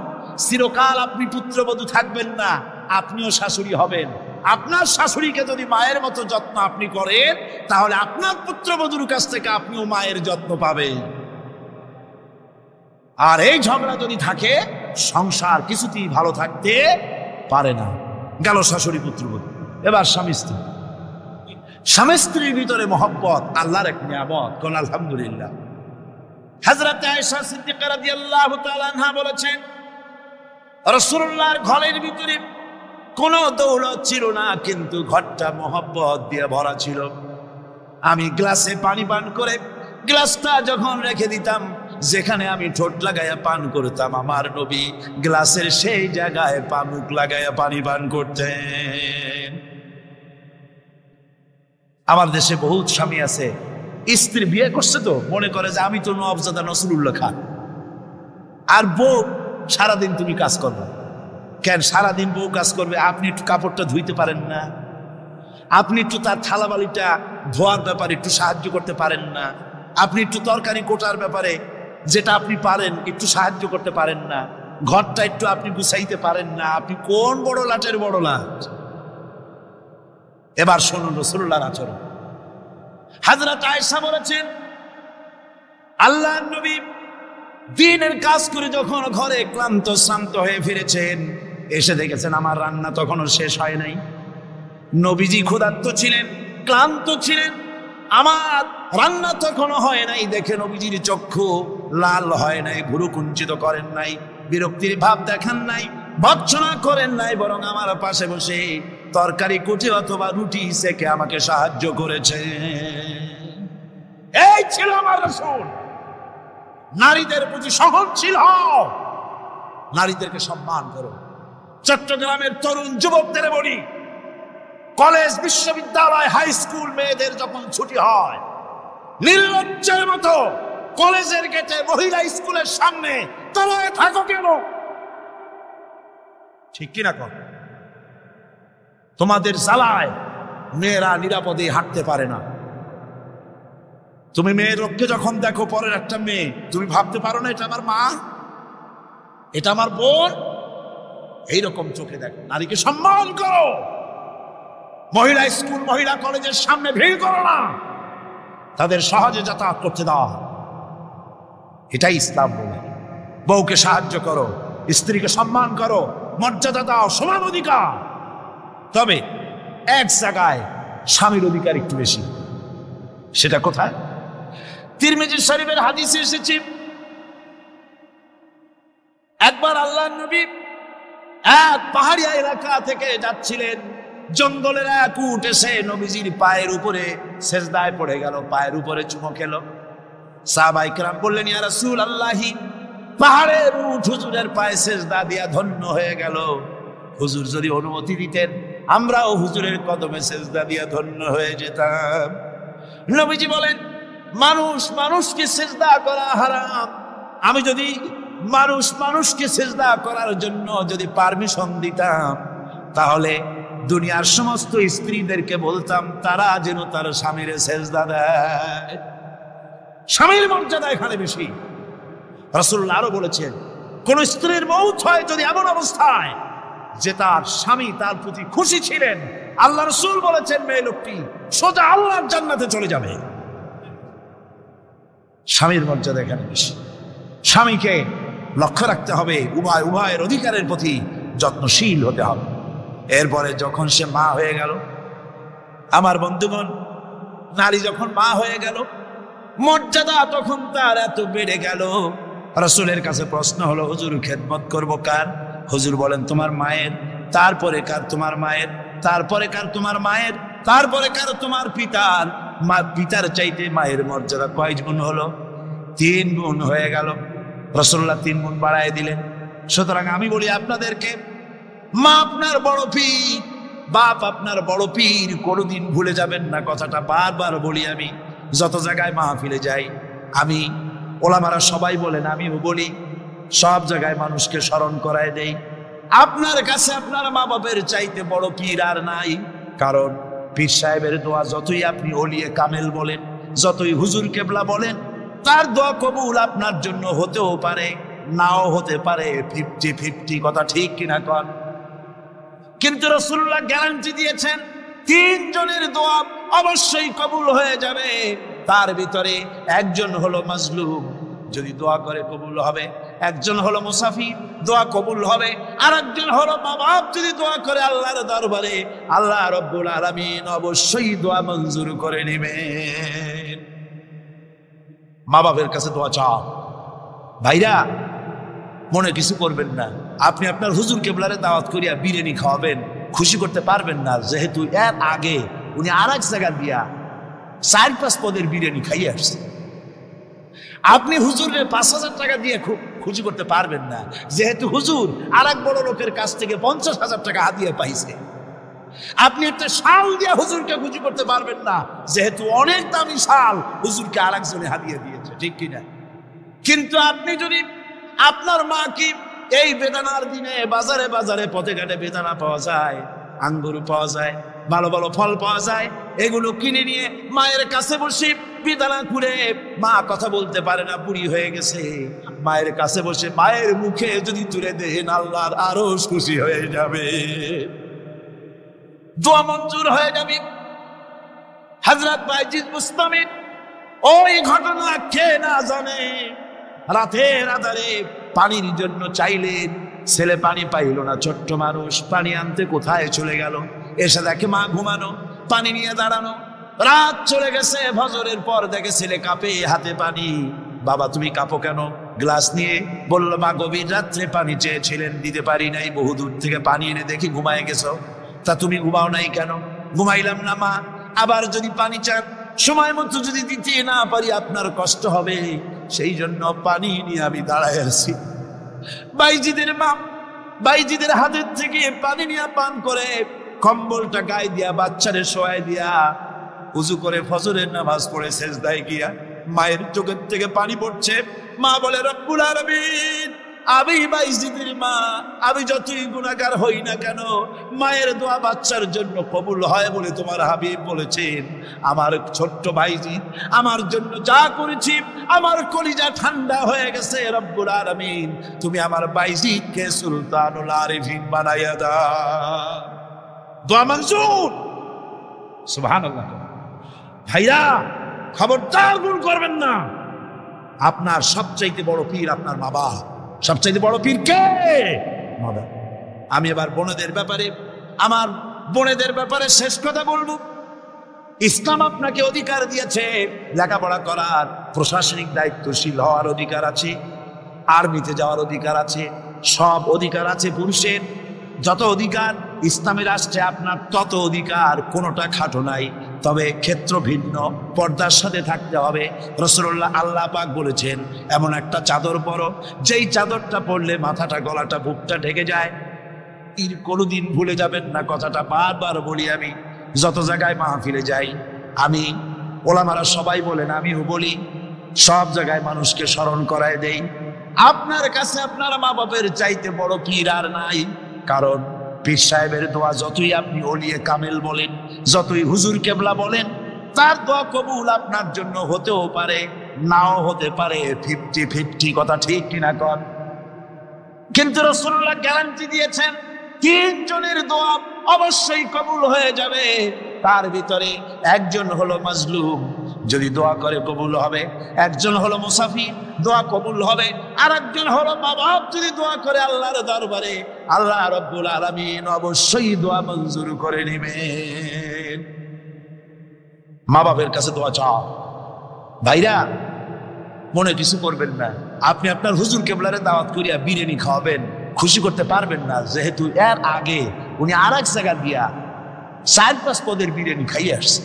চিরকাল আপনি পুত্রবধূ থাকবেন না, আপনিও শাশুড়ি হবেন। আপনার শাশুড়িকে যদি মায়ের মতো যত্ন আপনি করেন, তাহলে আপনার পুত্রবধূর কাছ থেকে আপনিও মায়ের যত্ন পাবেন। আর এই ঝগড়া যদি থাকে সংসার কিছুতেই ভালো থাকতে পারে না। গেল শাশুড়ি পুত্রবধূ। এবার স্বামী স্ত্রী। স্বামী স্ত্রীর ভিতরে মহব্বত আল্লাহর এক নিয়ামত, কোন আলহামদুলিল্লাহ। হযরত আয়েশা সিদ্দিকা রাদিয়াল্লাহু তাআলা আনহা বলেছেন, রাসূলুল্লাহর ঘরের ভিতরে কোনো দৌলত ছিল না, কিন্তু ঘরটা মহব্বত দিয়ে ভরা ছিল। আমি গ্লাসে পানি পান করে গ্লাসটা যখন রেখে দিতাম, যেখানে আমি ঠোঁট লাগাইয়া পান করতাম, আমার নবী গ্লাসের সেই জায়গায় পা মুখ লাগাইয়া পানি পান করতেন। আমার দেশে বহুত স্বামী আছে, স্ত্রী বিয়ে করছে তো মনে করে যে আমি তো নওয়াবজাদা নসরুল্লাহ খান, আর বউ সারাদিন তুমি কাজ করবে। কেন সারাদিন বউ কাজ করবে? আপনি একটু কাপড়টা ধুইতে পারেন না? আপনি একটু তার থালাবালিটা ধোয়ার ব্যাপারে একটু সাহায্য করতে পারেন না? আপনি একটু তরকারি কোটার ব্যাপারে যেটা আপনি পারেন একটু সাহায্য করতে পারেন না? ঘরটা একটু আপনি গুছাইতে পারেন না? আপনি কোন বড় লাটের বড় লাট? এবার শুনুন রাসূলুল্লাহর আচরণ। হযরত আয়েশা বলেছেন, আল্লাহর নবী দিনের কাজ করে যখন ঘরে ক্লান্ত শ্রান্ত হয়ে ফিরেছেন, এসে দেখেছেন আমার রান্না তখনও শেষ হয় নাই। নবীজি ক্ষুধার্ত ছিলেন, ক্লান্ত ছিলেন, আমার রান্না তখনও হয় নাই দেখে নবীজির চক্ষু লাল হয় নাই, ভুরু কুঞ্চিত করেন নাই, বিরক্তির ভাব দেখান নাই, ভর্ৎসনা করেন নাই, বরং আমার পাশে বসে তরকারি কুটি অথবা রুটি সেকে আমাকে সাহায্য করেছে। এই ছিল আমার রাসূল। নারীদের প্রতি সহনশীল হও, নারীদেরকে সম্মান করো। চট্টগ্রামের তরুণ যুবকদের বলি, কলেজ বিশ্ববিদ্যালয় হাই স্কুল মেয়েদের যখন ছুটি হয়, নির্লজ্জের মতো কলেজের গেটে মহিলা স্কুলের সামনে দাঁড়ায় থাকো কেন? ঠিক কিনা কর? তোমাদের জ্বালায় মেয়েরা নিরাপদে হাঁটতে পারে না। তুমি মেয়ের লোককে যখন দেখো, পরের একটা মেয়ে, তুমি ভাবতে পারো না এটা আমার মা, এটা আমার বোন? এইরকম চোখে দেখো। নারীকে সম্মান করো। মহিলা স্কুল মহিলা কলেজের সামনে ভিড় করো না, তাদের সহজে যাতায়াত করতে দাও। এটাই ইসলাম বলে। বউকে সাহায্য করো, স্ত্রীকে সম্মান করো, মর্যাদা দাও, সমান অধিকার। তবে এক জায়গায় স্বামীর অধিকার একটু বেশি। সেটা কোথায়? তিরমিজি শরীফের হাদিসে এসেছে, একবার আল্লাহর নবী এক পাহাড়ি এলাকা থেকে যাচ্ছিলেন, জঙ্গলের এক উট এসে নবীজির পায়ের উপরে সেজদায় পড়ে গেল, পায়ের উপরে চুমো খেলো। সাহাবায়ে কেরাম বললেন, ইয়া রাসূলুল্লাহি, পাহাড়ের উট হুজুরের পায়ে সেজদা দিয়া ধন্য হয়ে গেল। হুজুর যদি অনুমতি দিতেন, আমরাও হুজুরের কদমে সেজদা দিয়া ধন্য হয়ে যেতাম। নবীজি বলেন, মানুষ মানুষকে সেজদা করা হারাম। আমি যদি মানুষকে সেজদা করার জন্য যদি পারমিশন দিতাম, তাহলে দুনিয়ার সমস্ত স্ত্রীদেরকে বলতাম তারা যেন তার স্বামীর সেজদা দেয়। স্বামীর মর্যাদা এখানে বেশি। রাসূলুল্লাহ আরো বলেছেন, কোন স্ত্রীর মউত হয় যদি এমন অবস্থায় যে তার স্বামী তার প্রতি খুশি ছিলেন, আল্লাহ রাসূল বলেছেন মেয়ে লোকটি সোজা আল্লাহর জান্নাতে চলে যাবে। স্বামীর মর্যাদা এখানে বেশি। স্বামীকে লক্ষ্য রাখতে হবে, উভয়ের অধিকারের প্রতি যত্নশীল হতে হবে। এরপরে যখন সে মা হয়ে গেল, আমার বন্ধুগণ, নারী যখন মা হয়ে গেল, মর্যাদা তখন তার এত বেড়ে গেল। রাসূলের কাছে প্রশ্ন হলো, হুজুর খেদমত করবো কার? হুজুর বলেন, তোমার মায়ের, তারপরে কার? তোমার মায়ের, তারপরে কার? তোমার মায়ের, তারপরে কার? তোমার পিতার। পিতার চাইতে মায়ের মর্যাদা কয় গুণ হলো? 3 গুণ হয়ে গেল। রাসূলুল্লাহ 3 গুণ বাড়ায় দিলেন। সুতরাং আমি বলি আপনাদেরকে, মা আপনার বড় পীর, বাপ আপনার বড় পীর, কোনোদিন ভুলে যাবেন না। কথাটা বারবার বলি আমি, যত জায়গায় মাহফিলে যাই, আমি ওলামারা সবাই বলেন, আমিও বলি, সব জায়গায় মানুষকে স্মরণ করায় দেই, আপনার কাছে আপনার মা বাপের চাইতে বড় পীর আর নাই। কারণ পীর সাহেবের দোয়া যতই আপনি ওলিয়ে কামেল বলেন, যতই হুজুর কেবলা বলেন, তার দোয়া কবুল আপনার জন্য হতেও পারে, নাও হতে পারে। 50-50 কথা ঠিক কিনা কন? কিন্তু রাসূলুল্লাহ গ্যারান্টি দিয়েছেন 3 জনের দোয়া অবশ্যই কবুল হয়ে যাবে। তার ভিতরে একজন হলো মাজলুম, যদি দোয়া করে কবুল হবে, একজন হলো মুসাফির, দোয়া কবুল হবে, আর একজন হলো মা বাপ যদি দোয়া করে আল্লাহর দরবারে, আল্লাহ রব্বুল আলামিন অবশ্যই দোয়া মঞ্জুর করে নেবেন। মা বাপের কাছে দোয়া চাও। ভাইরা, মনে কিছু করবেন না, আপনি আপনার হুজুর কেবলারে দাওয়াত করিয়া বিরিয়ানি খাওয়াবেন, খুশি করতে পারবেন না, যেহেতু এর আগে উনি আর এক জায়গা দিয়া 4-5 পদের বিরিয়ানি খাইয়ে আসছে। আপনি হুজুরের 5,000 টাকা দিয়ে খুব খুশি করতে পারবেন না, যেহেতু হুজুর আর এক বড় লোকের কাছ থেকে 50,000 টাকা হাদিয়া পাইছে। আপনি একটা শাল দিয়ে হুজুরকে খুশি করতে পারবেন না, যেহেতু অনেক দামি শাল হুজুরকে আর একজনে হাদিয়া দিয়েছে, ঠিক কিনা? কিন্তু আপনি যদি আপনার মা কি এই বেদানার দিনে বাজারে বাজারে পথে ঘাটে বেদানা পাওয়া যায়, আঙ্গুর পাওয়া যায়, ভালো ভালো ফল পাওয়া যায়, এগুলো কিনে নিয়ে মায়ের কাছে বসে বেদানা খুঁড়ে, মা কথা বলতে পারে না, বুড়ি হয়ে গেছে, মায়ের কাছে বসে মায়ের মুখে যদি তুলে দেন, আল্লাহর আরো খুশি হয়ে যাবে, দোয়া মঞ্জুর হয়ে যাবে। হযরত বাইজিদ বুস্তামি ওই ঘটনা কে না জানে, রাতের আধারে পানির জন্য চাইলেন, ছেলে পানি পাইল না, ছোট্ট মানুষ, পানি আনতে কোথায় চলে গেল, এসে দেখে মা ঘুমানো, পানি নিয়ে দাঁড়ানো, রাত চলে গেছে, ফজরের পর দেখে ছেলে কাঁপে, হাতে পানি। বাবা তুমি কাঁপো কেন? গ্লাস নিয়ে বলল, মা গভীর রাত্রে পানি চেয়েছিলেন, দিতে পারি নাই, বহু দূর থেকে পানি এনে দেখি ঘুমায় গেছো, তা তুমি ঘুমাও নাই কেন? ঘুমাইলাম না মা, আবার যদি পানি চান সময় মতো যদি দিতে না পারি আপনার কষ্ট হবে, সেই জন্য পানি নিয়ে আমি দাঁড়ায় আছি। বাইজিদের মা বাইজিদের হাতের থেকে পানি নিয়ে পান করে, কম্বলটা গায়ে দিয়া বাচ্চারে শোয়াই দিয়া উজু করে ফজরের নামাজ পড়ে সেজদায় গিয়া মায়ের চোখের থেকে পানি পড়ছে। মা বলে, রব্বুল আলামিন, আমি বাইজিদের মা, আমি যতই গুনাহগার হই না কেন, মায়ের দোয়া বাচ্চার জন্য কবুল হয় বলে তোমার হাবিব বলেছেন। আমার ছোট্ট বাইজিদ আমার জন্য যা করেছি, আমার কলিজা ঠান্ডা হয়ে গেছে। রব্বুল আলামিন, তুমি আমার বাইজিদকে সুলতানুল আরিফিন বানাইয়া দাও। দোয়া মঞ্জুর, সুবহানাল্লাহ। ভাইরা, খবরদার ভুল করবেন না, আপনার সবচাইতে বড় পীর আপনার মা বাবা। সবচাইতে বড় পীর কে? মা বাবা। আমি এবার বোনেদের ব্যাপারে, আমার বোনেদের ব্যাপারে শেষ কথা বলবো। ইসলাম আপনাকে অধিকার দিয়েছে লেখাপড়া করার, প্রশাসনিক দায়িত্বশীল হওয়ার অধিকার আছে, আর্মিতে যাওয়ার অধিকার আছে, সব অধিকার আছে পুরুষের। যত অধিকার ইসলামী রাষ্ট্রে আপনার তত অধিকার, কোনোটা খাটো নাই, তবে ক্ষেত্র ভিন্ন, পর্দার সাথে থাকতে হবে। রাসূলুল্লাহ, আল্লাহ পাক বলেছেন, এমন একটা চাদর পরো যেই চাদরটা পরলে মাথাটা, গলাটা, বুকটা ঢেকে যায়। কোনোদিন ভুলে যাবেন না, কথাটা বারবার বলি আমি, যত জায়গায় মাহফিলে যাই, আমি, ওলামারা সবাই বলেন, আমিও বলি, সব জায়গায় মানুষকে স্মরণ করায় দেই, আপনার কাছে আপনার মা বাপের চাইতে বড় পীর আর নাই। কারণ পীর সাহেবের দোয়া যতই আপনি ওলিয়ে কামেল বলেন, যতই হুজুর কেবলা বলেন, তার দোয়া কবুল আপনার জন্য হতেও পারে, নাও হতে পারে, 50-50, কথা ঠিক কিনা কর। কিন্তু রাসূলুল্লাহ গ্যারান্টি দিয়েছেন 3 জনের দোয়া অবশ্যই কবুল হয়ে যাবে। তার ভিতরে একজন হলো মাজলুম, যদি দোয়া করে কবুল হবে, একজন হলো মুসাফির, দোয়া কবুল হবে, আর একজন হলো মা বাপ যদি দোয়া করে আল্লাহর দরবারে, আল্লাহ রাব্বুল আলামিন অবশ্যই দোয়া মঞ্জুর করে নেবেন। মা বাপের কাছে দোয়া চাও। ভাইরা, মনে কিছু করবেন না, আপনি আপনার হুজুর কেবলারে দাওয়াত করিয়া বিরিয়ানি খাওয়াবেন, খুশি করতে পারবেন না, যেহেতু এর আগে উনি আর এক জায়গা দিয়া 4-5 পদের বিরিয়ানি খাইয়ে আসছে।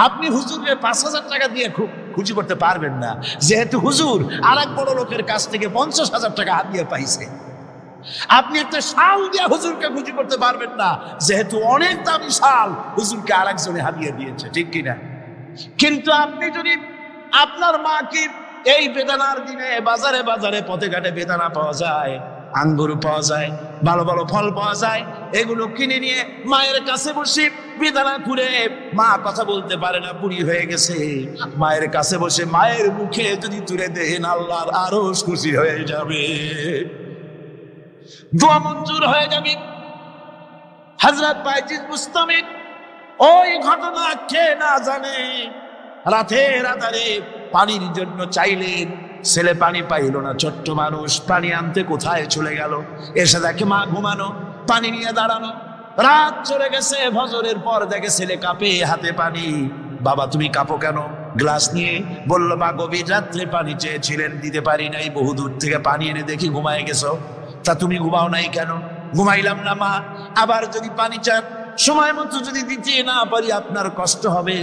আপনি হুজুরকে 5,000 টাকা দিয়ে খুব খুশি করতে পারবেন না, যেহেতু হুজুর আর এক বড় লোকের কাছ থেকে 50,000 টাকা হাদিয়া পাইছে। আপনি একটা শাল দিয়ে হুজুরকে খুশি করতে পারবেন না, যেহেতু অনেক দামি শাল হুজুরকে আর একজনে হাদিয়া দিয়েছে, ঠিক কিনা? কিন্তু আপনি যদি আপনার মাকে এই বেদানার দিনে বাজারে বাজারে পথে ঘাটে বেদানা পাওয়া যায়, আঙ্গুর পাওয়া যায়, ভালো ভালো ফল পাওয়া যায়, এগুলো কিনে নিয়ে মায়ের কাছে বসে বেদানা খুঁড়ে, মা কথা বলতে পারে না, বুড়ি হয়ে গেছে, মায়ের কাছে বসে মায়ের মুখে যদি তুলে দেন, আল্লাহর আরো খুশি হয়ে যাবে, দোয়া মঞ্জুর হয়ে যাবে। হযরত বাইজিদ বুস্তামি ওই ঘটনা কে না জানে, রাতের আধারে পানির জন্য চাইলেন, ছেলে পানি পাইল না। ছোট্ট মানুষ পানি আনতে কোথায় চলে গেল, এসে দেখে মা ঘুমানো, পানি নিয়ে দাঁড়ানো। রাত চলে গেছে, ফজরের পর দেখে ছেলে কাঁপে, হাতে পানি। বাবা তুমি কাঁপো কেন? গ্লাস নিয়ে বলল, মা গভীর রাত্রে পানি চেয়েছিলেন, দিতে পারি নাই, বহু দূর থেকে পানি এনে দেখি ঘুমায় গেছো। তা তুমি ঘুমাও নাই কেন? ঘুমাইলাম না মা, আবার যদি পানি চান সময় মতো যদি দিতে না পারি আপনার কষ্ট হবে,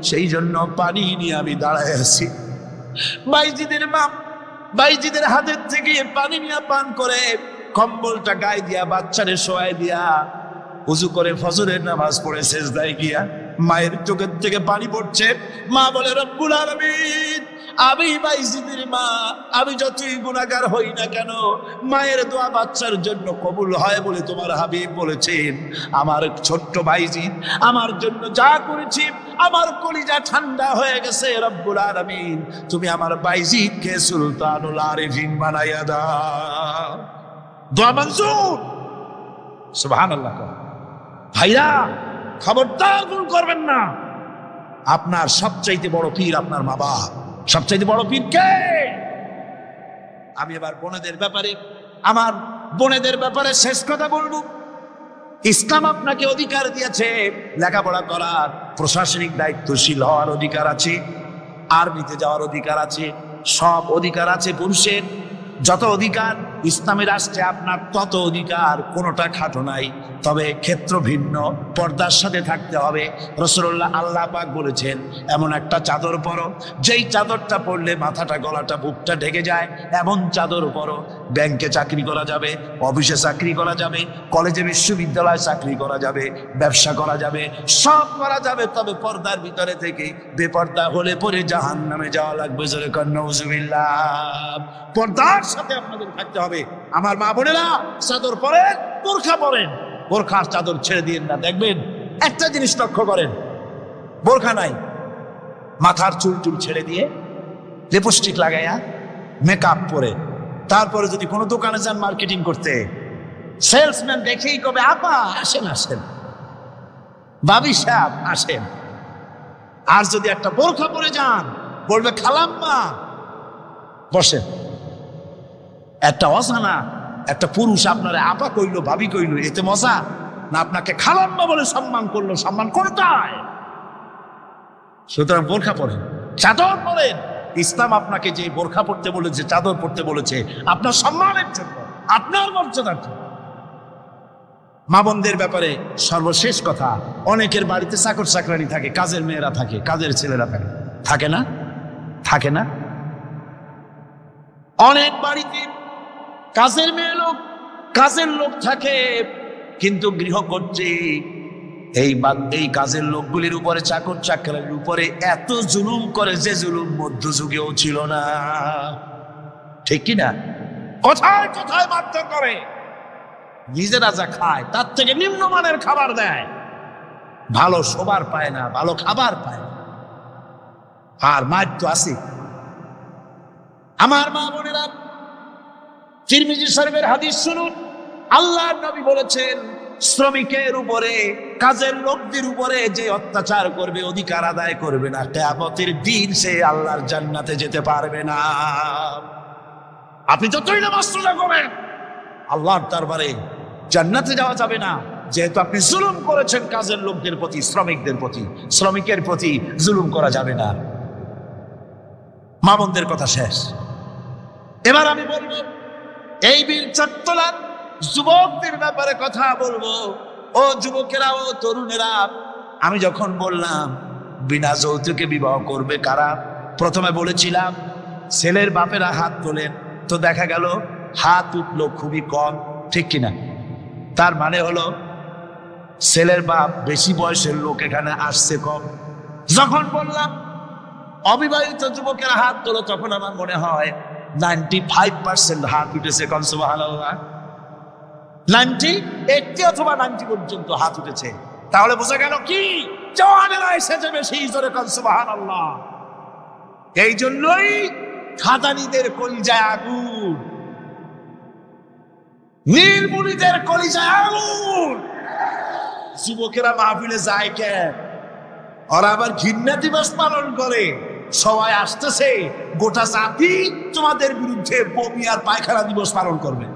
সেই জন্য পানি নিয়ে আমি দাঁড়ায় আছি। বাইজিদের মা বাইজিদের হাতের থেকে পানি নিয়ে পান করে, কম্বলটা গায়ে দিয়া বাচ্চারে শোয়াই দিয়া উজু করে ফজরের নামাজ পড়ে সেজদায় গিয়া মায়ের চোখের থেকে পানি পড়ছে। মা বলে, রব্বুল আলামিন, আমি বাইজিদের মা, আমি যতই গুনাহগার হই না কেন, মায়ের দোয়া বাচ্চার জন্য কবুল হয় বলে তোমার হাবিব বলেছেন। আমার ছোট্ট বাইজিদ আমার জন্য যা করেছি, আমার কলিজা ঠান্ডা হয়ে গেছে। রব্বুল আলামিন, তুমি আমার বাইজিদকে সুলতানুল আরিফিন বানাইয়া দাও। দোয়া মঞ্জুর। সুবহানাল্লাহ। ভাইরা খবরদার ভুল করবেন না। আপনার সবচাইতে বড় পীর আপনার মা বাপ। সবচাইতে বড় পীর কে? আমি এবার আমার বোনেদের ব্যাপারে শেষ কথা বলবো। ইসলাম আপনাকে অধিকার দিয়েছে লেখাপড়া করার, প্রশাসনিক দায়িত্বশীল হওয়ার অধিকার আছে, আর্মিতে যাওয়ার অধিকার আছে, সব অধিকার আছে পুরুষের। যত অধিকার ইসলামী রাষ্ট্রে আপনার তত অধিকার, কোনোটা খাটো নাই। তবে ক্ষেত্র ভিন্ন, পর্দার সাথে থাকতে হবে। রাসূলুল্লাহ আল্লাহ পাক বলেছেন, এমন একটা চাদর পরো যেই চাদরটা পরলে মাথাটা, গলাটা, বুকটা ঢেকে যায়, এমন চাদর পরো। ব্যাংকে চাকরি করা যাবে, অফিসে চাকরি করা যাবে, কলেজে বিশ্ববিদ্যালয়ে চাকরি করা যাবে, ব্যবসা করা যাবে, সব করা যাবে। তবে পর্দার ভিতরে থেকে বেপর্দা হলে পরে জাহান্নামে যাওয়া লাগবে। জোরে কর নাউজুবিল্লাহ। পর্দার সাথে আপনাদের থাকতে হবে। আমার মা বোনেরা চাদর পরেন, বোরখা পরেন, বোরখার চাদর ছেড়ে দিন না। দেখবেন একটা জিনিস লক্ষ্য করেন, বোরখা নাই, মাথার চুল ছেড়ে দিয়ে লিপস্টিক লাগাইয়া মেকআপ পরে, তারপরে যদি কোনো দোকানে যান মার্কেটিং করতে, সেলসম্যান দেখেই কবে, আপা আসেন আসেন, বাবি সাহেব আসেন। আর যদি একটা বোরখা পরে যান, বলবে খালাম্মা বসেন। একটা অজানা একটা পুরুষ আপনারে আপা কইলো, ভাবি কইলো, এতে মজা না? আপনাকে খালাম্মা বলে সম্মান করলো, সম্মান কোনটায়? সুতরাং বোরখা পরেন, চাদর পরেন। ইসলাম আপনাকে যে বোরখা পড়তে বলেছে, চাদর পড়তে বলেছে, আপনার সম্মানের জন্য, আপনার মর্যাদার জন্য। মা বোনদের ব্যাপারে সর্বশেষ কথা, অনেকের বাড়িতে চাকর চাকরানি থাকে, কাজের মেয়েরা থাকে, কাজের ছেলেরা থাকে, থাকে না? থাকে না? অনেক বাড়িতে কাজের মেয়ে লোক, কাজের লোক থাকে, কিন্তু গৃহকর্ত্রী এই কাজের লোকগুলির উপরে, চাকর চাকরানির উপরে এত জুলুম করে যে জুলুম মধ্যযুগেও ছিল না। ঠিক কিনা? কোথায় কোথায় মারধর করে, নিজেরা যা খায় তার থেকে নিম্নমানের খাবার দেয়, ভালো শোবার পায় না, ভালো খাবার পায় না। আর মার তো আছে। আমার মা বোনেরা, তিরমিজি শরীফের হাদিস শুনুন। আল্লাহর নবী বলেছেন, শ্রমিকের উপরে, কাজের লোকদের উপরে যে অত্যাচার করবে, অধিকার আদায় করবে না, কিয়ামতের দিন সে আল্লাহর জান্নাতে যেতে পারবে না। আপনি যতই নামাজ রোজা করেন, আল্লাহর দরবারে জান্নাতে যাওয়া যাবে না, যেহেতু আপনি জুলুম করেছেন কাজের লোকদের প্রতি, শ্রমিকদের প্রতি। শ্রমিকের প্রতি জুলুম করা যাবে না। মা বোনদের কথা শেষ। এবার আমি বলবো, এই বীর চট্টলার যুবকদের ব্যাপারে কথা বলবো। ও যুবকেরা, ও তরুণেরা, আমি যখন বললাম বিনা যৌতুকে বিবাহ করবে কারা, প্রথমে বলেছিলাম ছেলের বাপেরা হাত তোলেন, তো দেখা গেল হাত উঠলো খুবই কম। ঠিক কিনা? তার মানে হলো ছেলের বাপ, বেশি বয়সের লোক এখানে আসছে কম। যখন বললাম অবিবাহিত যুবকেরা হাত তোলো, তখন আমার মনে হয় 95% হাত উঠেছে। কম সুবহানাল্লাহ। 80 অথবা 90 পর্যন্ত হাত উঠেছে। তাহলে বোঝা গেল কি, জওয়ানেরা এসেছে বেশি। জোরে কম সুবহানাল্লাহ। এই জন্যই খাদানিদের কলিজায় আগুন, নির্মূলীদের কলিজায় আগুন। যুবকেরা মাহফিলে যায় কেন? ওরা আবার ঘৃণা দিবস পালন করে। সবাই আসতেছে, গোটা জাতি তোমাদের বিরুদ্ধে বমি আর পায়খানা দিবস পালন করবে।